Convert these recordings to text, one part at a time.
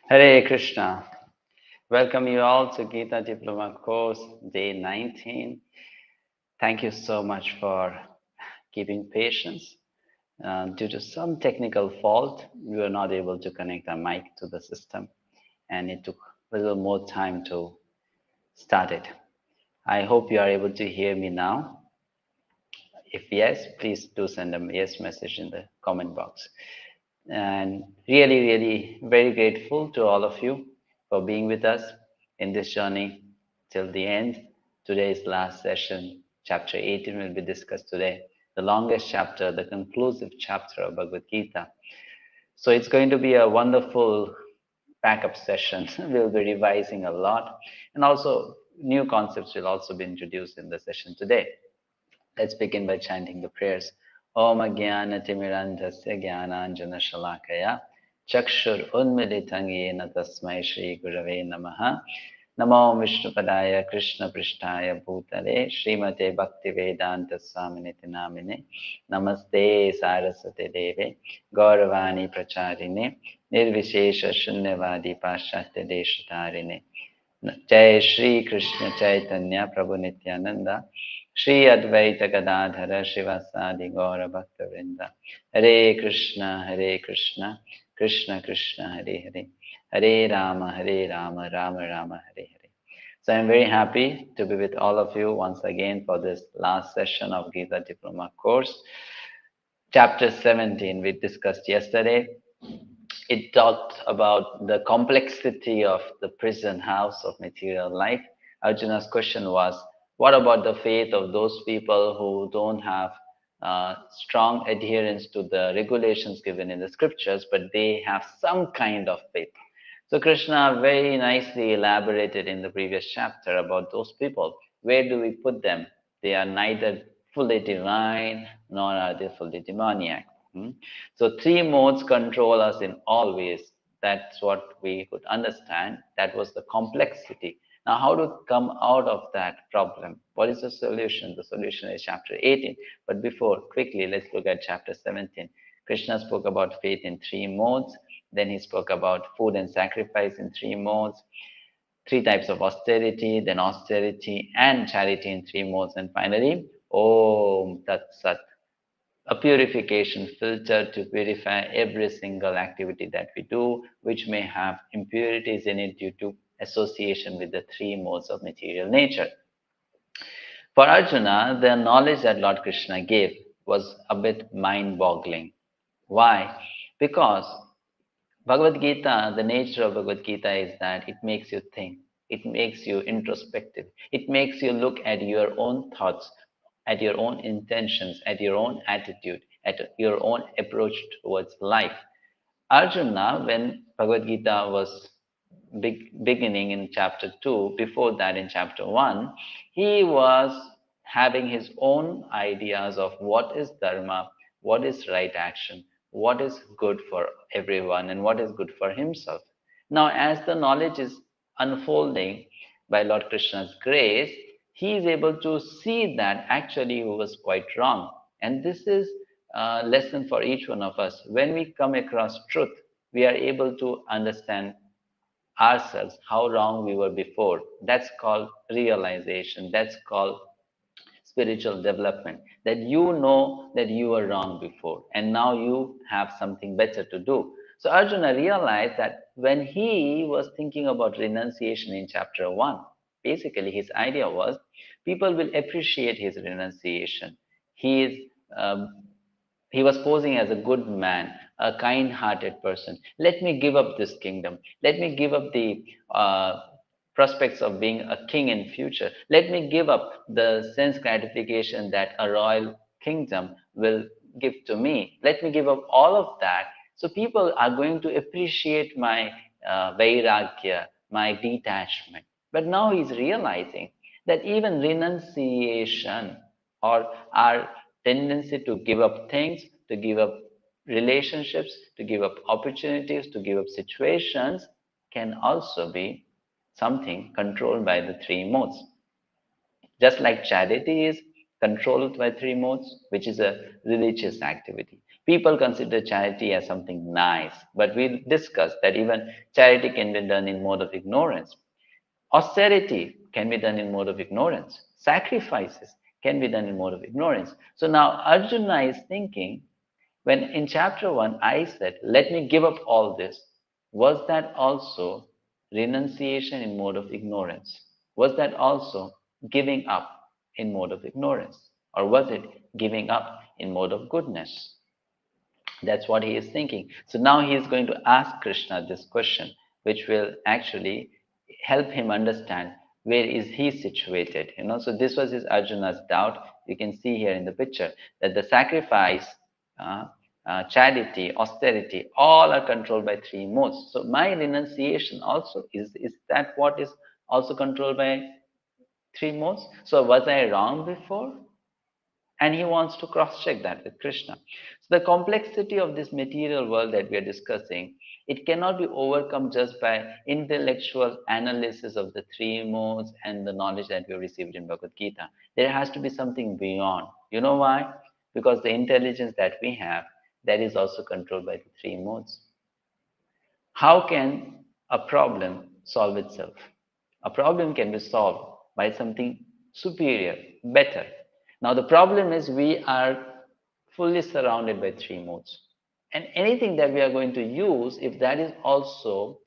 Hare Krishna. Welcome you all to Gita Diploma course, day 19. Thank you so much for keeping patience. Due to some technical fault, we were not able to connect our mic to the system, and it took a little more time to start it. I hope you are able to hear me now. If yes, please do send a yes message in the comment box. And really, very grateful to all of you for being with us in this journey till the end. Today's last session, chapter 18, will be discussed today. The longest chapter, the conclusive chapter of Bhagavad Gita. So it's going to be a wonderful backup session. We'll be revising a lot, and also new concepts will also be introduced in the session today. Let's begin by chanting the prayers. Om Ajnana-timirandhasya Jnananjana Shalakaya Chakshur Unmilitam Yena Tasmai Shri Gurave Namaha Namo Vishnupadaya Krishna Prishtaya Bhutale Srimate Bhaktivedanta Swaminiti Namine Namaste Saraswate Deve Gauravani Pracharine Nirvishesha Shunyavadi Paschatya Deshatarine Jai Shri Krishna Chaitanya Prabhu Nityananda Shri Advaita Gadadhara Shivasadi Gaura Bhakta-vrinda Hare Krishna Krishna Krishna Hare Hare Hare Rama Rama Rama Hare Hare. So I'm very happy to be with all of you once again for this last session of Gita Diploma course. Chapter 17 we discussed yesterday. It talked about the complexity of the prison house of material life. Arjuna's question was, what about the faith of those people who don't have strong adherence to the regulations given in the scriptures, but they have some kind of faith? So Krishna very nicely elaborated in the previous chapter about those people. Where do we put them? They are neither fully divine nor are they fully demoniac. So three modes control us in all ways. That's what we could understand. That was the complexity. Now, how to come out of that problem? What is the solution? The solution is chapter 18. But before, quickly, let's look at chapter 17. Krishna spoke about faith in three modes. Then he spoke about food and sacrifice in three modes, three types of austerity, then austerity and charity in three modes, and finally, Om Tat Sat, a purification filter to purify every single activity that we do, which may have impurities in it due to association with the three modes of material nature. For Arjuna, the knowledge that Lord Krishna gave was a bit mind-boggling. Why? Because Bhagavad Gita, the nature of Bhagavad Gita is that it makes you think, it makes you introspective, it makes you look at your own thoughts, at your own intentions, at your own attitude, at your own approach towards life. Arjuna, when Bhagavad Gita was beginning in chapter 2, before that in chapter 1, he was having his own ideas of what is dharma, what is right action, what is good for everyone, and what is good for himself. Now, as the knowledge is unfolding by Lord Krishna's grace, he is able to see that actually he was quite wrong. And this is a lesson for each one of us. When we come across truth, we are able to understand ourselves, how wrong we were before. That's called realization. That's called spiritual development. That you know that you were wrong before, and now you have something better to do. So Arjuna realized that when he was thinking about renunciation in chapter 1, basically his idea was people will appreciate his renunciation. He is he was posing as a good man, a kind-hearted person. Let me give up this kingdom. Let me give up the prospects of being a king in future. Let me give up the sense gratification that a royal kingdom will give to me. Let me give up all of that. So people are going to appreciate my vairagya, my detachment. But now he's realizing that even renunciation or our tendency to give up things, to give up relationships, to give up opportunities, to give up situations can also be something controlled by the three modes. Just like charity is controlled by three modes, which is a religious activity. People consider charity as something nice, but we discussed that even charity can be done in mode of ignorance. Austerity can be done in mode of ignorance. Sacrifices can be done in mode of ignorance. So now Arjuna is thinking, when in chapter 1 I said, let me give up all this, was that also renunciation in mode of ignorance? Was that also giving up in mode of ignorance? Or was it giving up in mode of goodness? That's what he is thinking. So now he is going to ask Krishna this question, which will actually help him understand where is he situated. So this was his Arjuna's doubt. You can see here in the picture that the sacrifice, charity, austerity, all are controlled by three modes. So my renunciation also is that what is also controlled by three modes? So was I wrong before? And he wants to cross-check that with Krishna. So the complexity of this material world that we are discussing, it cannot be overcome just by intellectual analysis of the three modes and the knowledge that we have received in Bhagavad Gita. There has to be something beyond. You know why? Because the intelligence that we have, that is also controlled by the three modes. How can a problem solve itself? A problem can be solved by something superior, better. Now the problem is we are fully surrounded by three modes. And anything that we are going to use, if that is also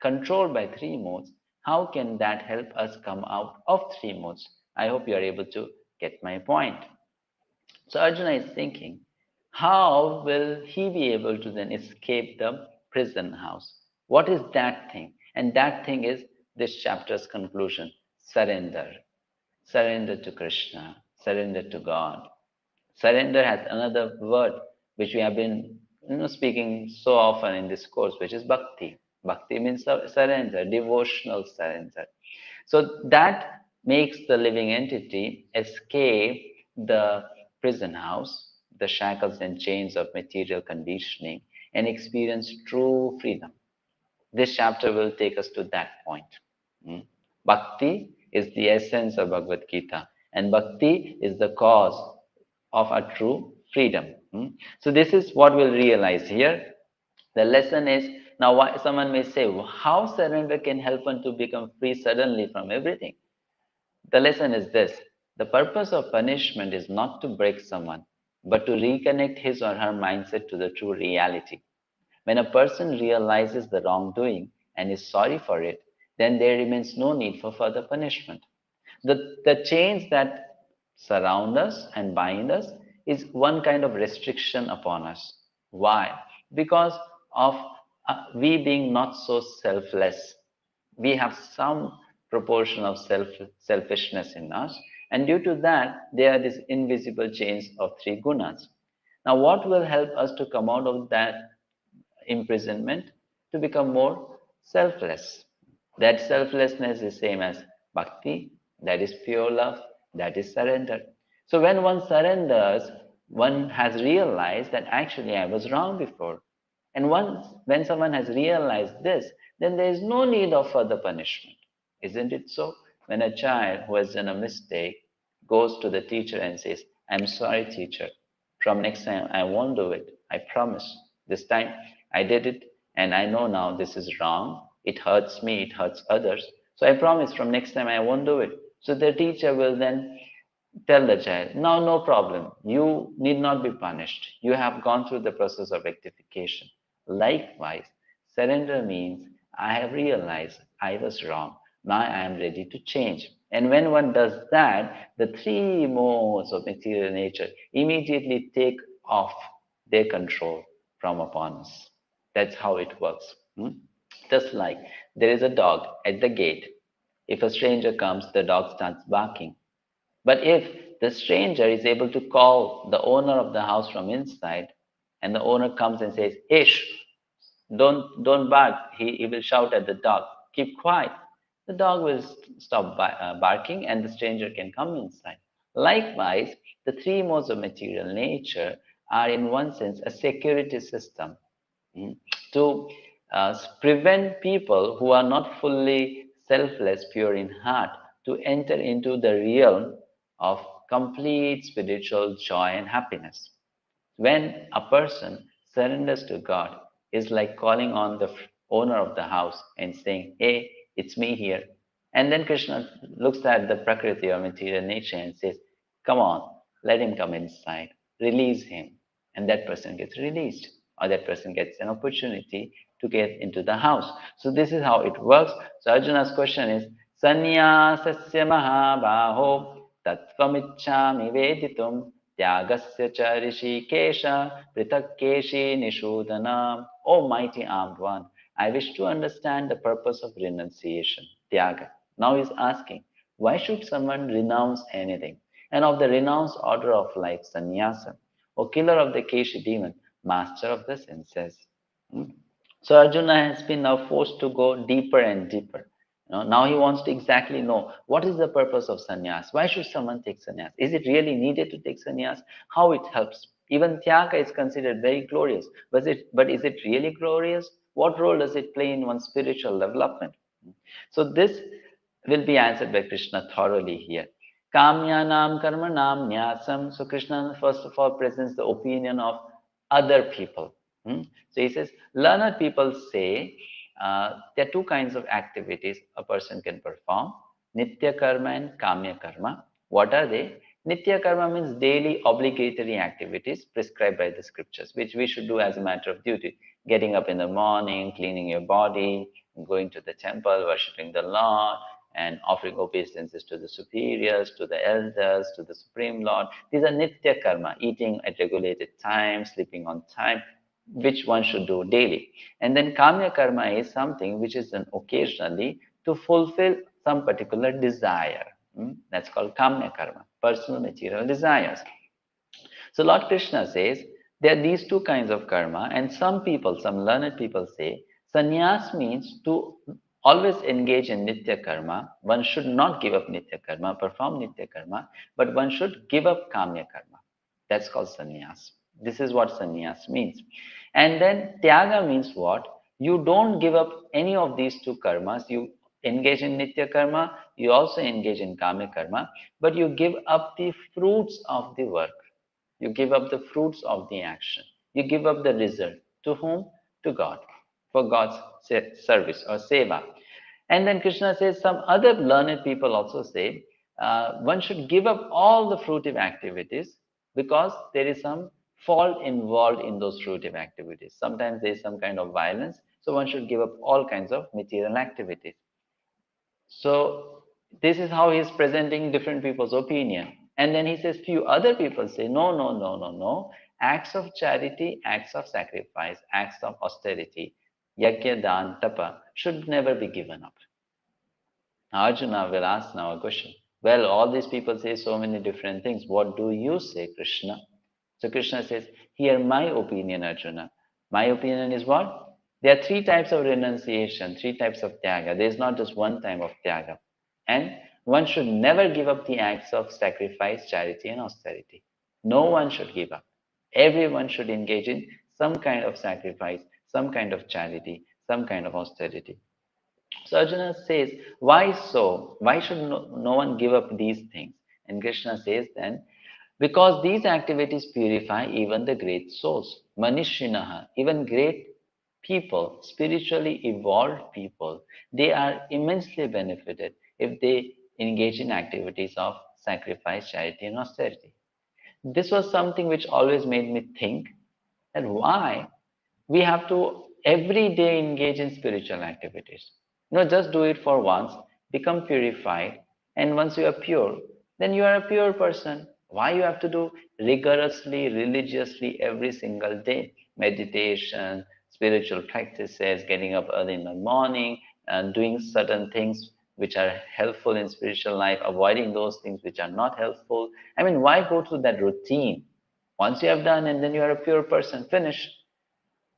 controlled by three modes, how can that help us come out of three modes? I hope you are able to get my point. So Arjuna is thinking, how will he be able to then escape the prison house? What is that thing? And that thing is this chapter's conclusion, surrender. Surrender to Krishna, surrender to God. Surrender has another word which we have been speaking so often in this course, which is bhakti. Bhakti means surrender, devotional surrender. So that makes the living entity escape the prison house, the shackles and chains of material conditioning, and experience true freedom. This chapter will take us to that point. Bhakti is the essence of Bhagavad Gita, and bhakti is the cause of a true freedom. So this is what we'll realize here. The lesson is, now why someone may say, how surrender can help one to become free suddenly from everything? The lesson is this: the purpose of punishment is not to break someone, but to reconnect his or her mindset to the true reality. When a person realizes the wrongdoing and is sorry for it, then there remains no need for further punishment. The chains that surround us and bind us is one kind of restriction upon us. Why? Because of we being not so selfless. We have some proportion of selfishness in us, and due to that, there are these invisible chains of three gunas. Now, what will help us to come out of that imprisonment? To become more selfless. That selflessness is same as bhakti, that is pure love, that is surrender. So when one surrenders, one has realized that actually I was wrong before. And once when someone has realized this, then there is no need of further punishment. Isn't it so? When a child who has done a mistake goes to the teacher and says, I'm sorry, teacher. From next time, I won't do it. I promise. This time, I did it, and I know now this is wrong. It hurts me, it hurts others. So I promise from next time, I won't do it. So the teacher will then tell the child, now no problem. You need not be punished. You have gone through the process of rectification. Likewise, surrender means I have realized I was wrong. Now I am ready to change. And when one does that, the three modes of material nature immediately take off their control from upon us. That's how it works. Just like there is a dog at the gate. If a stranger comes, the dog starts barking. But if the stranger is able to call the owner of the house from inside, and the owner comes and says, Ish, don't bark. He will shout at the dog. Keep quiet. The dog will stop barking and the stranger can come inside. Likewise, the three modes of material nature are in one sense a security system to prevent people who are not fully selfless, pure in heart, to enter into the realm of complete spiritual joy and happiness. When a person surrenders to God, is like calling on the owner of the house and saying, hey, it's me here. And then Krishna looks at the Prakriti or material nature and says, come on, let him come inside, release him. And that person gets released, or that person gets an opportunity to get into the house. So this is how it works. So Arjuna's question is, Sannyasasya mahabaho tattvamichchami veditum 𝗟𝗲𝗃𝗧 Rishikesh पृथक्केशी nishudanam. O mighty armed one, I wish to understand the purpose of renunciation, Tyaga. Now he's asking, why should someone renounce anything? And of the renounced order of life, sannyasa, O killer of the Keshi demon, master of the senses. So Arjuna has been now forced to go deeper and deeper. Now he wants to exactly know what is the purpose of sannyas. Why should someone take sannyas? Is it really needed to take sannyas? How it helps? Even Tyaga is considered very glorious. But is it really glorious? What role does it play in one's spiritual development? So this will be answered by Krishna thoroughly here. Kamyanam karmanam nyasam. So Krishna first of all presents the opinion of other people. So he says, learned people say there are two kinds of activities a person can perform, Nithya karma and Kamya karma. What are they? Nithya karma means daily obligatory activities prescribed by the scriptures, which we should do as a matter of duty. Getting up in the morning, cleaning your body, going to the temple, worshipping the Lord, and offering obeisances to the superiors, to the elders, to the Supreme Lord. These are Nithya karma, eating at regulated time, sleeping on time, which one should do daily. And then Kamya karma is something which is done occasionally to fulfill some particular desire. That's called Kamya karma, personal material desires. So Lord Krishna says, there are these two kinds of karma, and some people, some learned people say, sannyas means to always engage in nitya karma. One should not give up nitya karma, perform nitya karma, but one should give up kamya karma. That's called sannyas. This is what sannyas means. And then tyaga means what? You don't give up any of these two karmas. You engage in nitya karma, you also engage in kamya karma, but you give up the fruits of the work. You give up the fruits of the action. You give up the result. To whom? To God. For God's service or seva. And then Krishna says, some other learned people also say, one should give up all the fruitive activities because there is some fault involved in those fruitive activities. Sometimes there is some kind of violence. So one should give up all kinds of material activities. So this is how he's presenting different people's opinion. And then he says, few other people say, no, no, no, no, no. Acts of charity, acts of sacrifice, acts of austerity, yajna, dan, tapa, should never be given up. Arjuna will ask now a question. Well, all these people say so many different things. What do you say, Krishna? So Krishna says, hear my opinion, Arjuna. My opinion is what? There are three types of renunciation, three types of tyaga. There is not just one type of tyaga. And one should never give up the acts of sacrifice, charity, and austerity. No one should give up. Everyone should engage in some kind of sacrifice, some kind of charity, some kind of austerity. So Arjuna says, why so? Why should no one give up these things? And Krishna says then, because these activities purify even the great souls. Manishinaha, even great people, spiritually evolved people, they are immensely benefited if they engage in activities of sacrifice, charity, and austerity. This was something which always made me think that why we have to every day engage in spiritual activities. Just do it for once, become purified, and once you are pure, then you are a pure person. Why you have to do rigorously, religiously every single day? Meditation, spiritual practices, getting up early in the morning, and doing certain things which are helpful in spiritual life, avoiding those things which are not helpful. I mean, why go through that routine? Once you have done, and then you are a pure person, finish.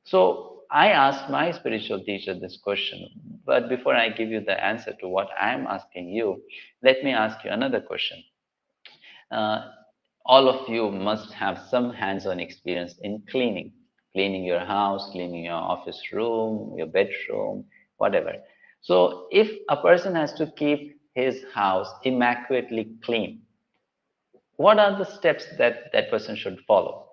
So I asked my spiritual teacher this question, but before I give you the answer to what I'm asking you, let me ask you another question. All of you must have some hands-on experience in cleaning your house, cleaning your office room, your bedroom, whatever. So if a person has to keep his house immaculately clean, what are the steps that that person should follow?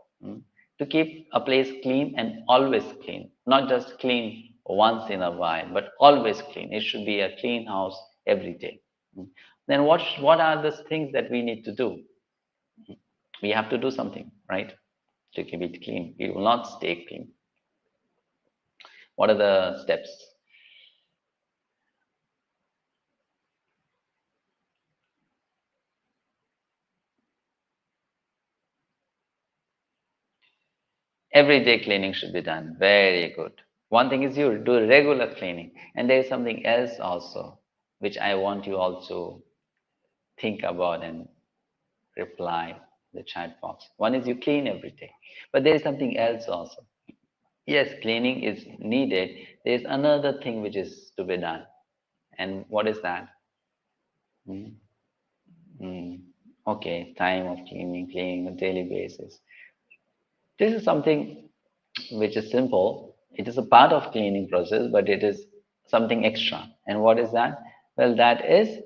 to keep a place clean and always clean, not just clean once in a while, but always clean. It should be a clean house every day. Then what are the things that we need to do? We have to do something, right? To keep it clean. It will not stay clean. What are the steps? Everyday cleaning should be done. Very good. One thing is you do regular cleaning. And there is something else also, which I want you all to think about and reply the chat box. One is you clean every day. But there is something else also. Yes, cleaning is needed. There is another thing which is to be done. And what is that? Hmm. Okay, time of cleaning on a daily basis. This is something which is simple. It is a part of cleaning process, but it is something extra. And what is that? Well, that is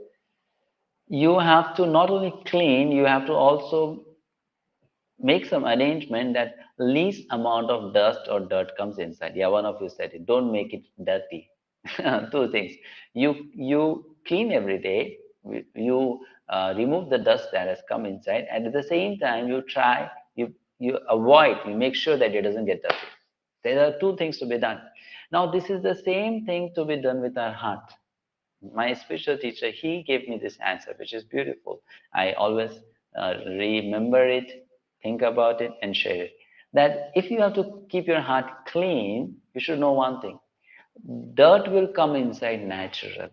you have to not only clean, you have to also make some arrangement that least amount of dust or dirt comes inside. Yeah, one of you said it. Don't make it dirty. Two things. You clean every day. You remove the dust that has come inside, and at the same time, you avoid. You make sure that it doesn't get dirty. There are two things to be done. Now, this is the same thing to be done with our heart. My spiritual teacher, he gave me this answer, which is beautiful. I always remember it, think about it, and share it. That if you have to keep your heart clean, you should know one thing. Dirt will come inside naturally.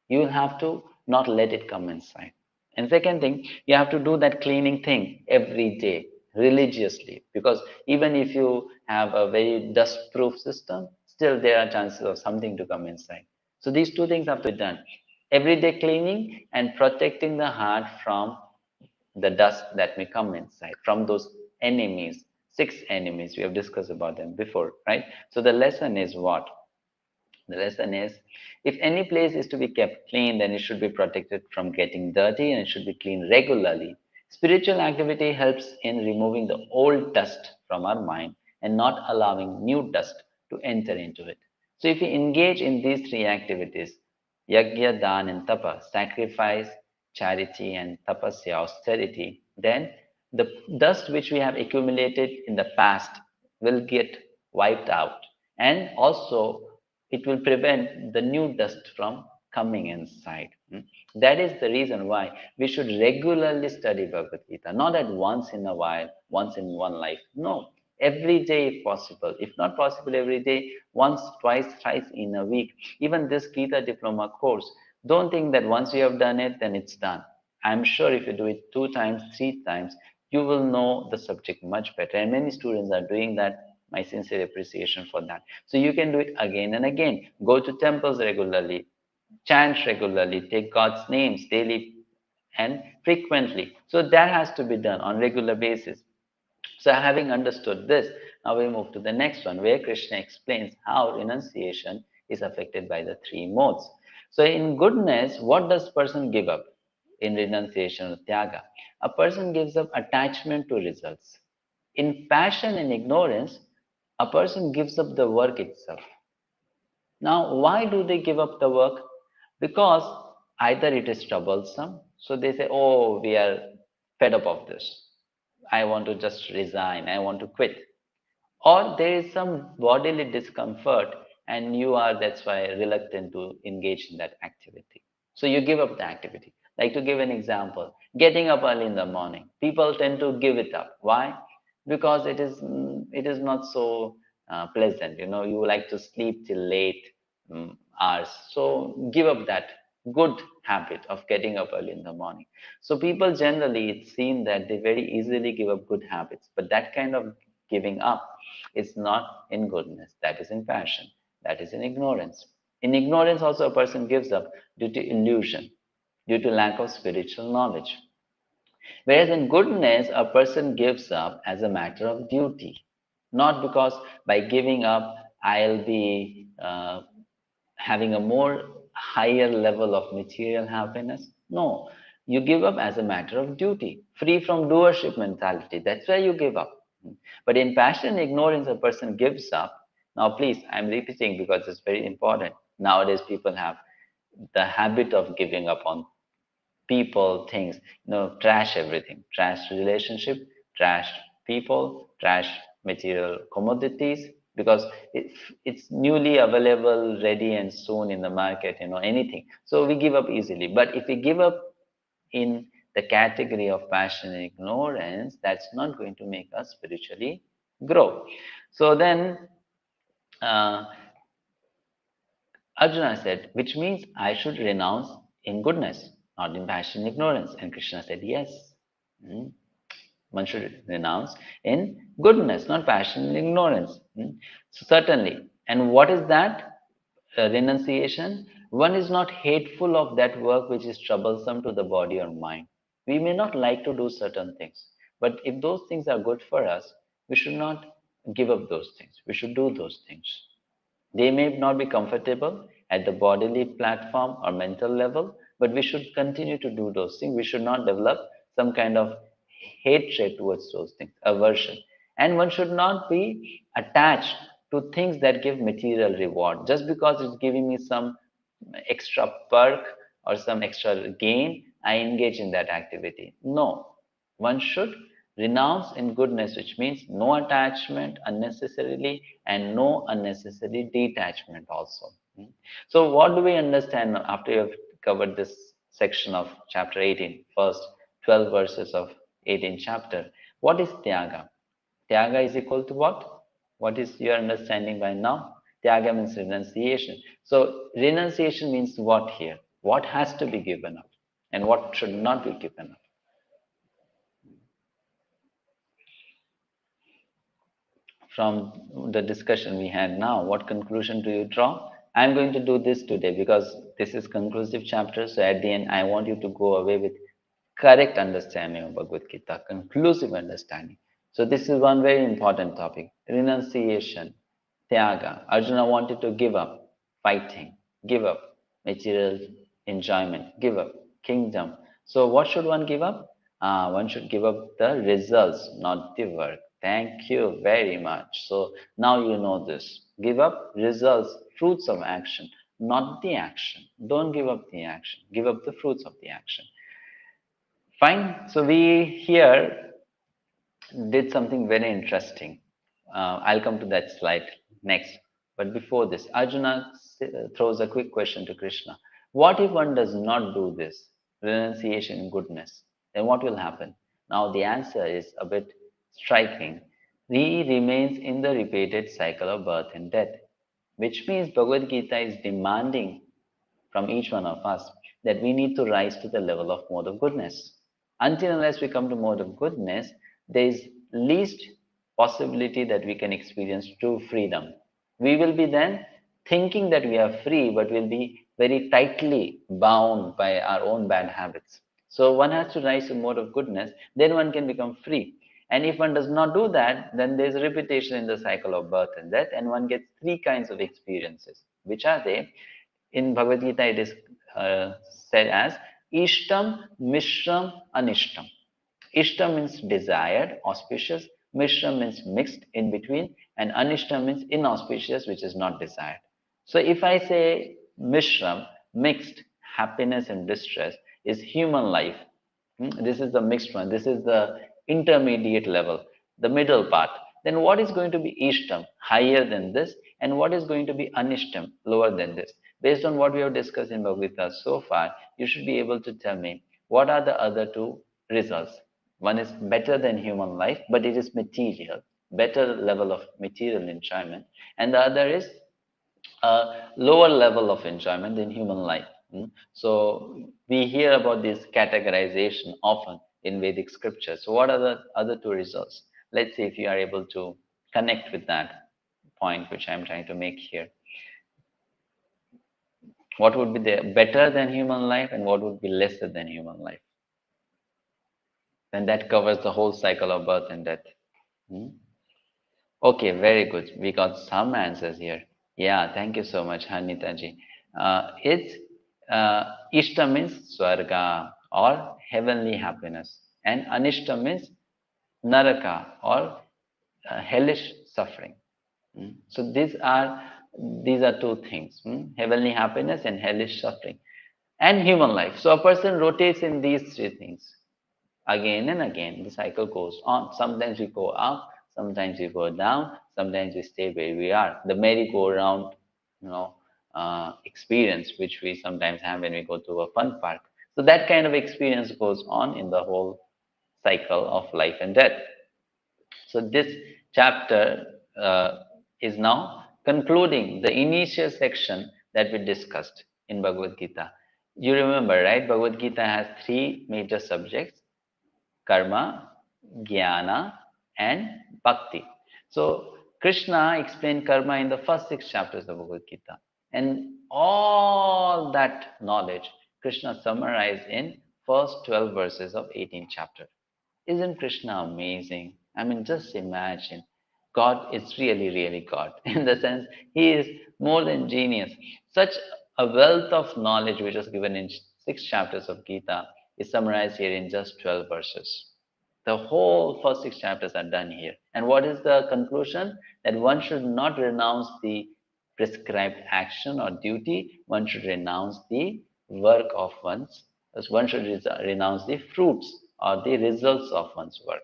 You will have to not let it come inside. And second thing, you have to do that cleaning thing every day, religiously. Because even if you have a very dust-proof system, still there are chances of something to come inside. So these two things have to be done. Everyday cleaning and protecting the heart from the dust that may come inside, from those enemies, 6 enemies. We have discussed about them before, right? So the lesson is what? The lesson is, if any place is to be kept clean, then it should be protected from getting dirty and it should be cleaned regularly. Spiritual activity helps in removing the old dust from our mind and not allowing new dust to enter into it. So if we engage in these 3 activities, yajna, dan, and tapa, sacrifice, charity, and tapasya, austerity, then the dust which we have accumulated in the past will get wiped out. And also, it will prevent the new dust from coming inside. That is the reason why we should regularly study Bhagavad Gita, not at once in a while, once in one life. No, every day if possible. If not possible every day, once, twice, thrice in a week. Even this Gita Diploma course, don't think that once you have done it, then it's done. I'm sure if you do it 2 times, 3 times, you will know the subject much better. And many students are doing that. My sincere appreciation for that. So you can do it again and again. Go to temples regularly, chant regularly, take God's names daily and frequently. So that has to be done on regular basis. So having understood this, now we move to the next one, where Krishna explains how renunciation is affected by the 3 modes. So in goodness, what does person give up? In renunciation or tyaga, a person gives up attachment to results. In passion and ignorance, a person gives up the work itself. Now, why do they give up the work? Because either it is troublesome, so they say, oh, we are fed up of this. I want to just resign, I want to quit. Or there is some bodily discomfort and you are, that's why, reluctant to engage in that activity. So you give up the activity. Like, to give an example, getting up early in the morning. People tend to give it up. Why? Because it is not so pleasant. You like to sleep till late hours. So give up that good habit of getting up early in the morning. So people generally, it's seen that they very easily give up good habits. But that kind of giving up is not in goodness. That is in passion. That is in ignorance. In ignorance also a person gives up due to illusion, due to lack of spiritual knowledge. Whereas in goodness, a person gives up as a matter of duty, not because by giving up, I'll be having a more higher level of material happiness. No, you give up as a matter of duty, free from doership mentality. That's why you give up. But in passion and ignorance, a person gives up. Now, please, I'm repeating because it's very important. Nowadays, people have the habit of giving up on people, things, trash everything, trash relationship, trash people, trash material commodities, because it's newly available, ready and soon in the market, anything. So we give up easily. But if we give up in the category of passion and ignorance, that's not going to make us spiritually grow. So then uh, Arjuna said, which means I should renounce in goodness, not in passion and ignorance. And Krishna said, yes. One should renounce in goodness, not passion and ignorance. So certainly. And what is that? Renunciation. One is not hateful of that work which is troublesome to the body or mind. We may not like to do certain things, but if those things are good for us, we should not give up those things. We should do those things. They may not be comfortable at the bodily platform or mental level, but we should continue to do those things. We should not develop some kind of hatred towards those things, aversion. And one should not be attached to things that give material reward. Just because it's giving me some extra perk or some extra gain, I engage in that activity. No, one should renounce in goodness, which means no attachment unnecessarily and no unnecessary detachment also. So what do we understand after you have covered this section of chapter 18, first 12 verses of 18th chapter? What is Tyaga? Tyaga is equal to what? What is your understanding by now? Tyaga means renunciation. So renunciation means what here? What has to be given up and what should not be given up? From the discussion we had now, what conclusion do you draw? I'm going to do this today because this is conclusive chapter. So at the end, I want you to go away with correct understanding of Bhagavad Gita, conclusive understanding. So this is one very important topic, renunciation, tyaga. Arjuna wanted to give up fighting, give up material enjoyment, give up kingdom. So what should one give up? One should give up the results, not the work. Thank you very much. So now you know this. Give up results, fruits of action, not the action. Don't give up the action. Give up the fruits of the action. Fine. So we here did something very interesting. I'll come to that slide next. But before this, Arjuna throws a quick question to Krishna. What if one does not do this, renunciation in goodness? Then what will happen? Now the answer is a bit striking. He remains in the repeated cycle of birth and death, which means Bhagavad Gita is demanding from each one of us that we need to rise to the level of mode of goodness. Until unless we come to mode of goodness, there is least possibility that we can experience true freedom. We will be then thinking that we are free, but will be very tightly bound by our own bad habits. So one has to rise to mode of goodness, then one can become free. And if one does not do that, then there's repetition in the cycle of birth and death, and one gets three kinds of experiences. Which are they? In Bhagavad Gita, it is said as Ishtam, Mishram, Anishtam. Ishtam means desired, auspicious. Mishram means mixed, in between. And Anishtam means inauspicious, which is not desired. So if I say Mishram, mixed, happiness and distress, is human life. This is the mixed one. This is the intermediate level, the middle part. Then what is going to be Ishtam, higher than this? And what is going to be Anishtam, lower than this? Based on what we have discussed in Bhagavad Gita so far, you should be able to tell me what are the other two results. One is better than human life, but it is material, better level of material enjoyment. And the other is a lower level of enjoyment than human life. So we hear about this categorization often in Vedic scriptures. So what are the other two results? Let's see if you are able to connect with that point which I'm trying to make here. What would be the better than human life and what would be lesser than human life? Then that covers the whole cycle of birth and death. Okay, very good. We got some answers here. Yeah, thank you so much, Hanitaji. It's Ishta means Swarga or heavenly happiness, and Anishta means Naraka or hellish suffering. So these are two things: heavenly happiness and hellish suffering, and human life. So a person rotates in these three things again and again. The cycle goes on. Sometimes we go up, sometimes we go down, sometimes we stay where we are. The merry-go-round, experience which we sometimes have when we go to a fun park. So that kind of experience goes on in the whole cycle of life and death. So this chapter is now concluding the initial section that we discussed in Bhagavad Gita. You remember, right? Bhagavad Gita has three major subjects: karma, jnana, and bhakti. So Krishna explained karma in the first 6 chapters of Bhagavad Gita. And all that knowledge Krishna summarized in first 12 verses of 18th chapter. Isn't Krishna amazing? I mean, just imagine. God is really, really God. In the sense, He is more than genius. Such a wealth of knowledge which was given in 6 chapters of Gita is summarized here in just 12 verses. The whole first 6 chapters are done here. And what is the conclusion? That one should not renounce the prescribed action or duty. One should renounce the work of one's, one should renounce the fruits or the results of one's work.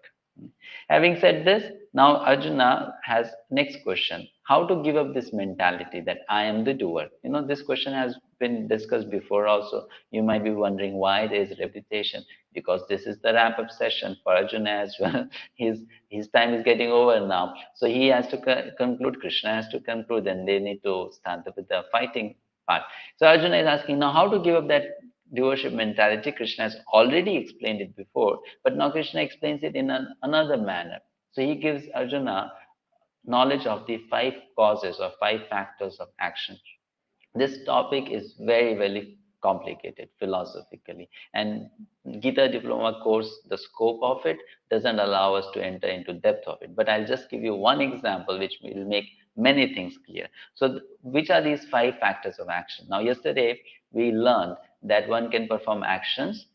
Having said this, now Arjuna has next question: how to give up this mentality that I am the doer? This question has been discussed before also. You might be wondering why there is repetition, because this is the wrap-up session for Arjuna as well. His time is getting over now, so he has to conclude. Krishna has to conclude, and they need to start with the fighting part. So Arjuna is asking now how to give up that doership mentality. Krishna has already explained it before, but now Krishna explains it in another manner. So he gives Arjuna knowledge of the 5 causes or 5 factors of action. This topic is very, very complicated philosophically, and Gita Diploma course, the scope of it doesn't allow us to enter into depth of it. But I'll just give you one example which will make many things clear. So which are these 5 factors of action? Now yesterday we learned that one can perform actions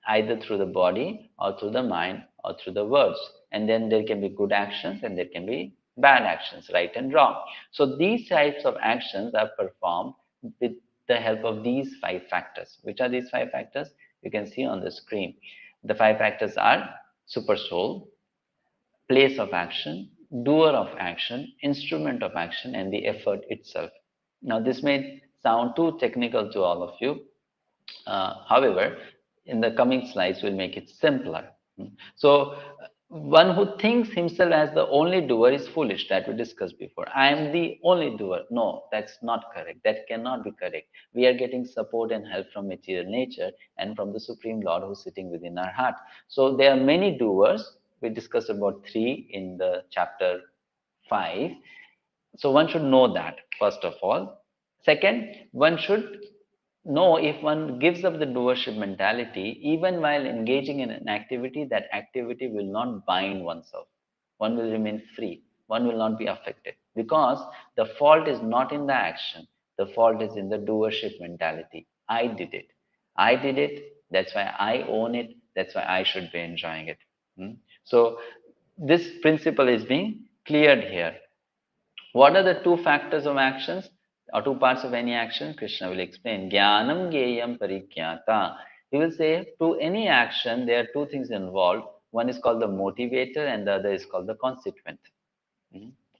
either through the body or through the mind or through the words, and then there can be good actions and there can be bad actions, right and wrong. So these types of actions are performed with the help of these 5 factors. Which are these 5 factors? You can see on the screen. The 5 factors are super soul, place of action, doer of action, instrument of action, and the effort itself. Now this may sound too technical to all of you. However, in the coming slides, we'll make it simpler. So one who thinks himself as the only doer is foolish, that we discussed before. I am the only doer. No, that's not correct. That cannot be correct. We are getting support and help from material nature and from the Supreme Lord who's sitting within our heart. So there are many doers. We discussed about 3 in the chapter 5. So one should know that, first of all. Second, one should know, if one gives up the doership mentality, even while engaging in an activity, that activity will not bind oneself. One will remain free. One will not be affected, because the fault is not in the action. The fault is in the doership mentality. I did it. I did it. That's why I own it. That's why I should be enjoying it. So this principle is being cleared here. What are the 2 factors of actions or 2 parts of any action? Krishna will explain. Jnanam 𝗃𝗶𝗁 𝗃𝗃𝗁. He will say to any action there are 2 things involved. One is called the motivator and the other is called the constituent.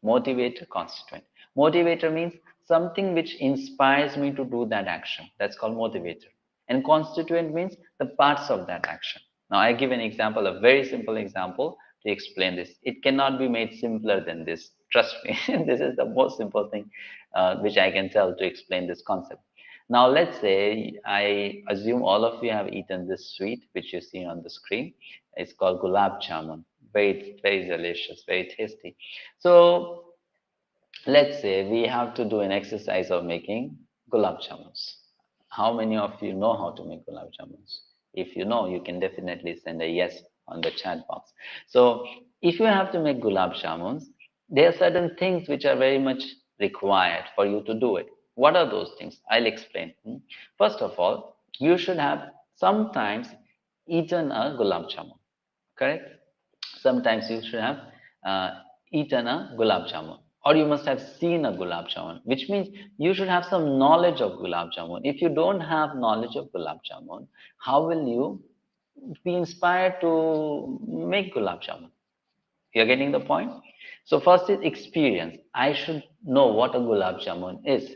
Motivator, constituent. Motivator means something which inspires me to do that action. That's called motivator. And constituent means the parts of that action. Now I give an example, a very simple example to explain this. It cannot be made simpler than this. Trust me, this is the most simple thing which I can tell to explain this concept. Now let's say, I assume all of you have eaten this sweet which you see on the screen. It's called gulab jamun. Very, very delicious, very tasty. So let's say we have to do an exercise of making gulab jamuns. How many of you know how to make gulab jamuns? If you know, you can definitely send a yes on the chat box. So if you have to make gulab jamuns, there are certain things which are very much required for you to do it. What are those things? I'll explain. First of all, you should have sometimes eaten a gulab jamun, correct? Sometimes you should have eaten a gulab jamun, or you must have seen a gulab jamun, which means you should have some knowledge of gulab jamun. If you don't have knowledge of gulab jamun, how will you be inspired to make gulab jamun? You're getting the point? So first is experience. I should know what a gulab jamun is.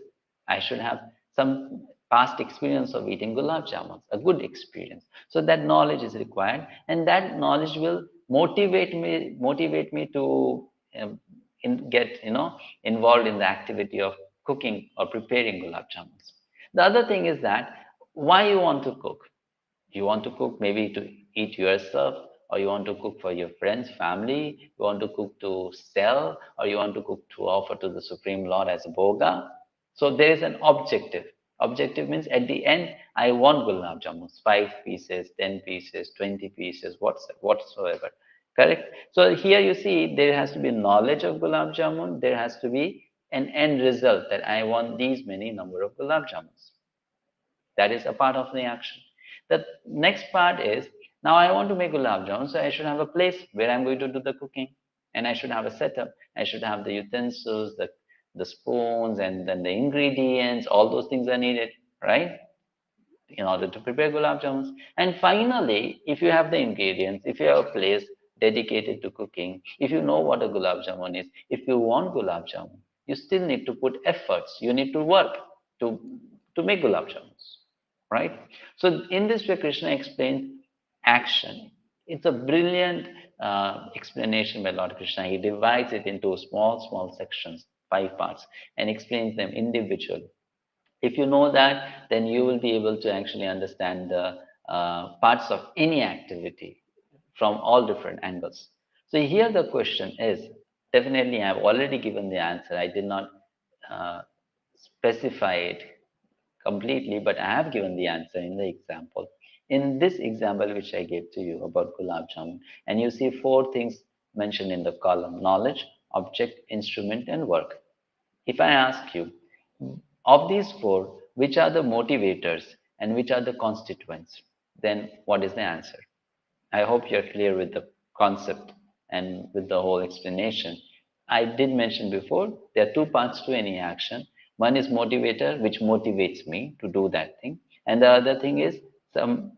I should have some past experience of eating gulab jamuns, a good experience. So that knowledge is required, and that knowledge will motivate me to get involved in the activity of cooking or preparing gulab jamuns. The other thing is that why you want to cook. You want to cook maybe to eat yourself, or you want to cook for your friends, family, you want to cook to sell, or you want to cook to offer to the Supreme Lord as a bhoga. So there is an objective. Objective means at the end, I want gulab jamuns, 5 pieces, 10 pieces, 20 pieces, whatsoever. Correct? So here you see there has to be knowledge of gulab jamun, there has to be an end result that I want these many number of gulab jamuns. That is a part of the action. The next part is, now I want to make gulab jamun, so I should have a place where I'm going to do the cooking, and I should have a setup. I should have the utensils, the spoons, and then the ingredients. All those things are needed, right? In order to prepare gulab jamuns. And finally, if you have the ingredients, if you have a place dedicated to cooking, if you know what a gulab jamun is, if you want gulab jamun, you still need to put efforts. You need to work to make gulab jamuns, right? So in this way, Krishna explains action. It's a brilliant explanation by Lord Krishna. He divides it into small sections, 5 parts, and explains them individually. If you know that, then you will be able to actually understand the parts of any activity from all different angles. So here the question is, definitely I've already given the answer. I did not uh, specify it completely, but I have given the answer in the example. In this example, which I gave to you about gulab jamun, and you see 4 things mentioned in the column: knowledge, object, instrument, and work. If I ask you, of these 4, which are the motivators and which are the constituents, then what is the answer? I hope you're clear with the concept and with the whole explanation. I did mention before, there are 2 parts to any action. One is motivator, which motivates me to do that thing. And the other thing is some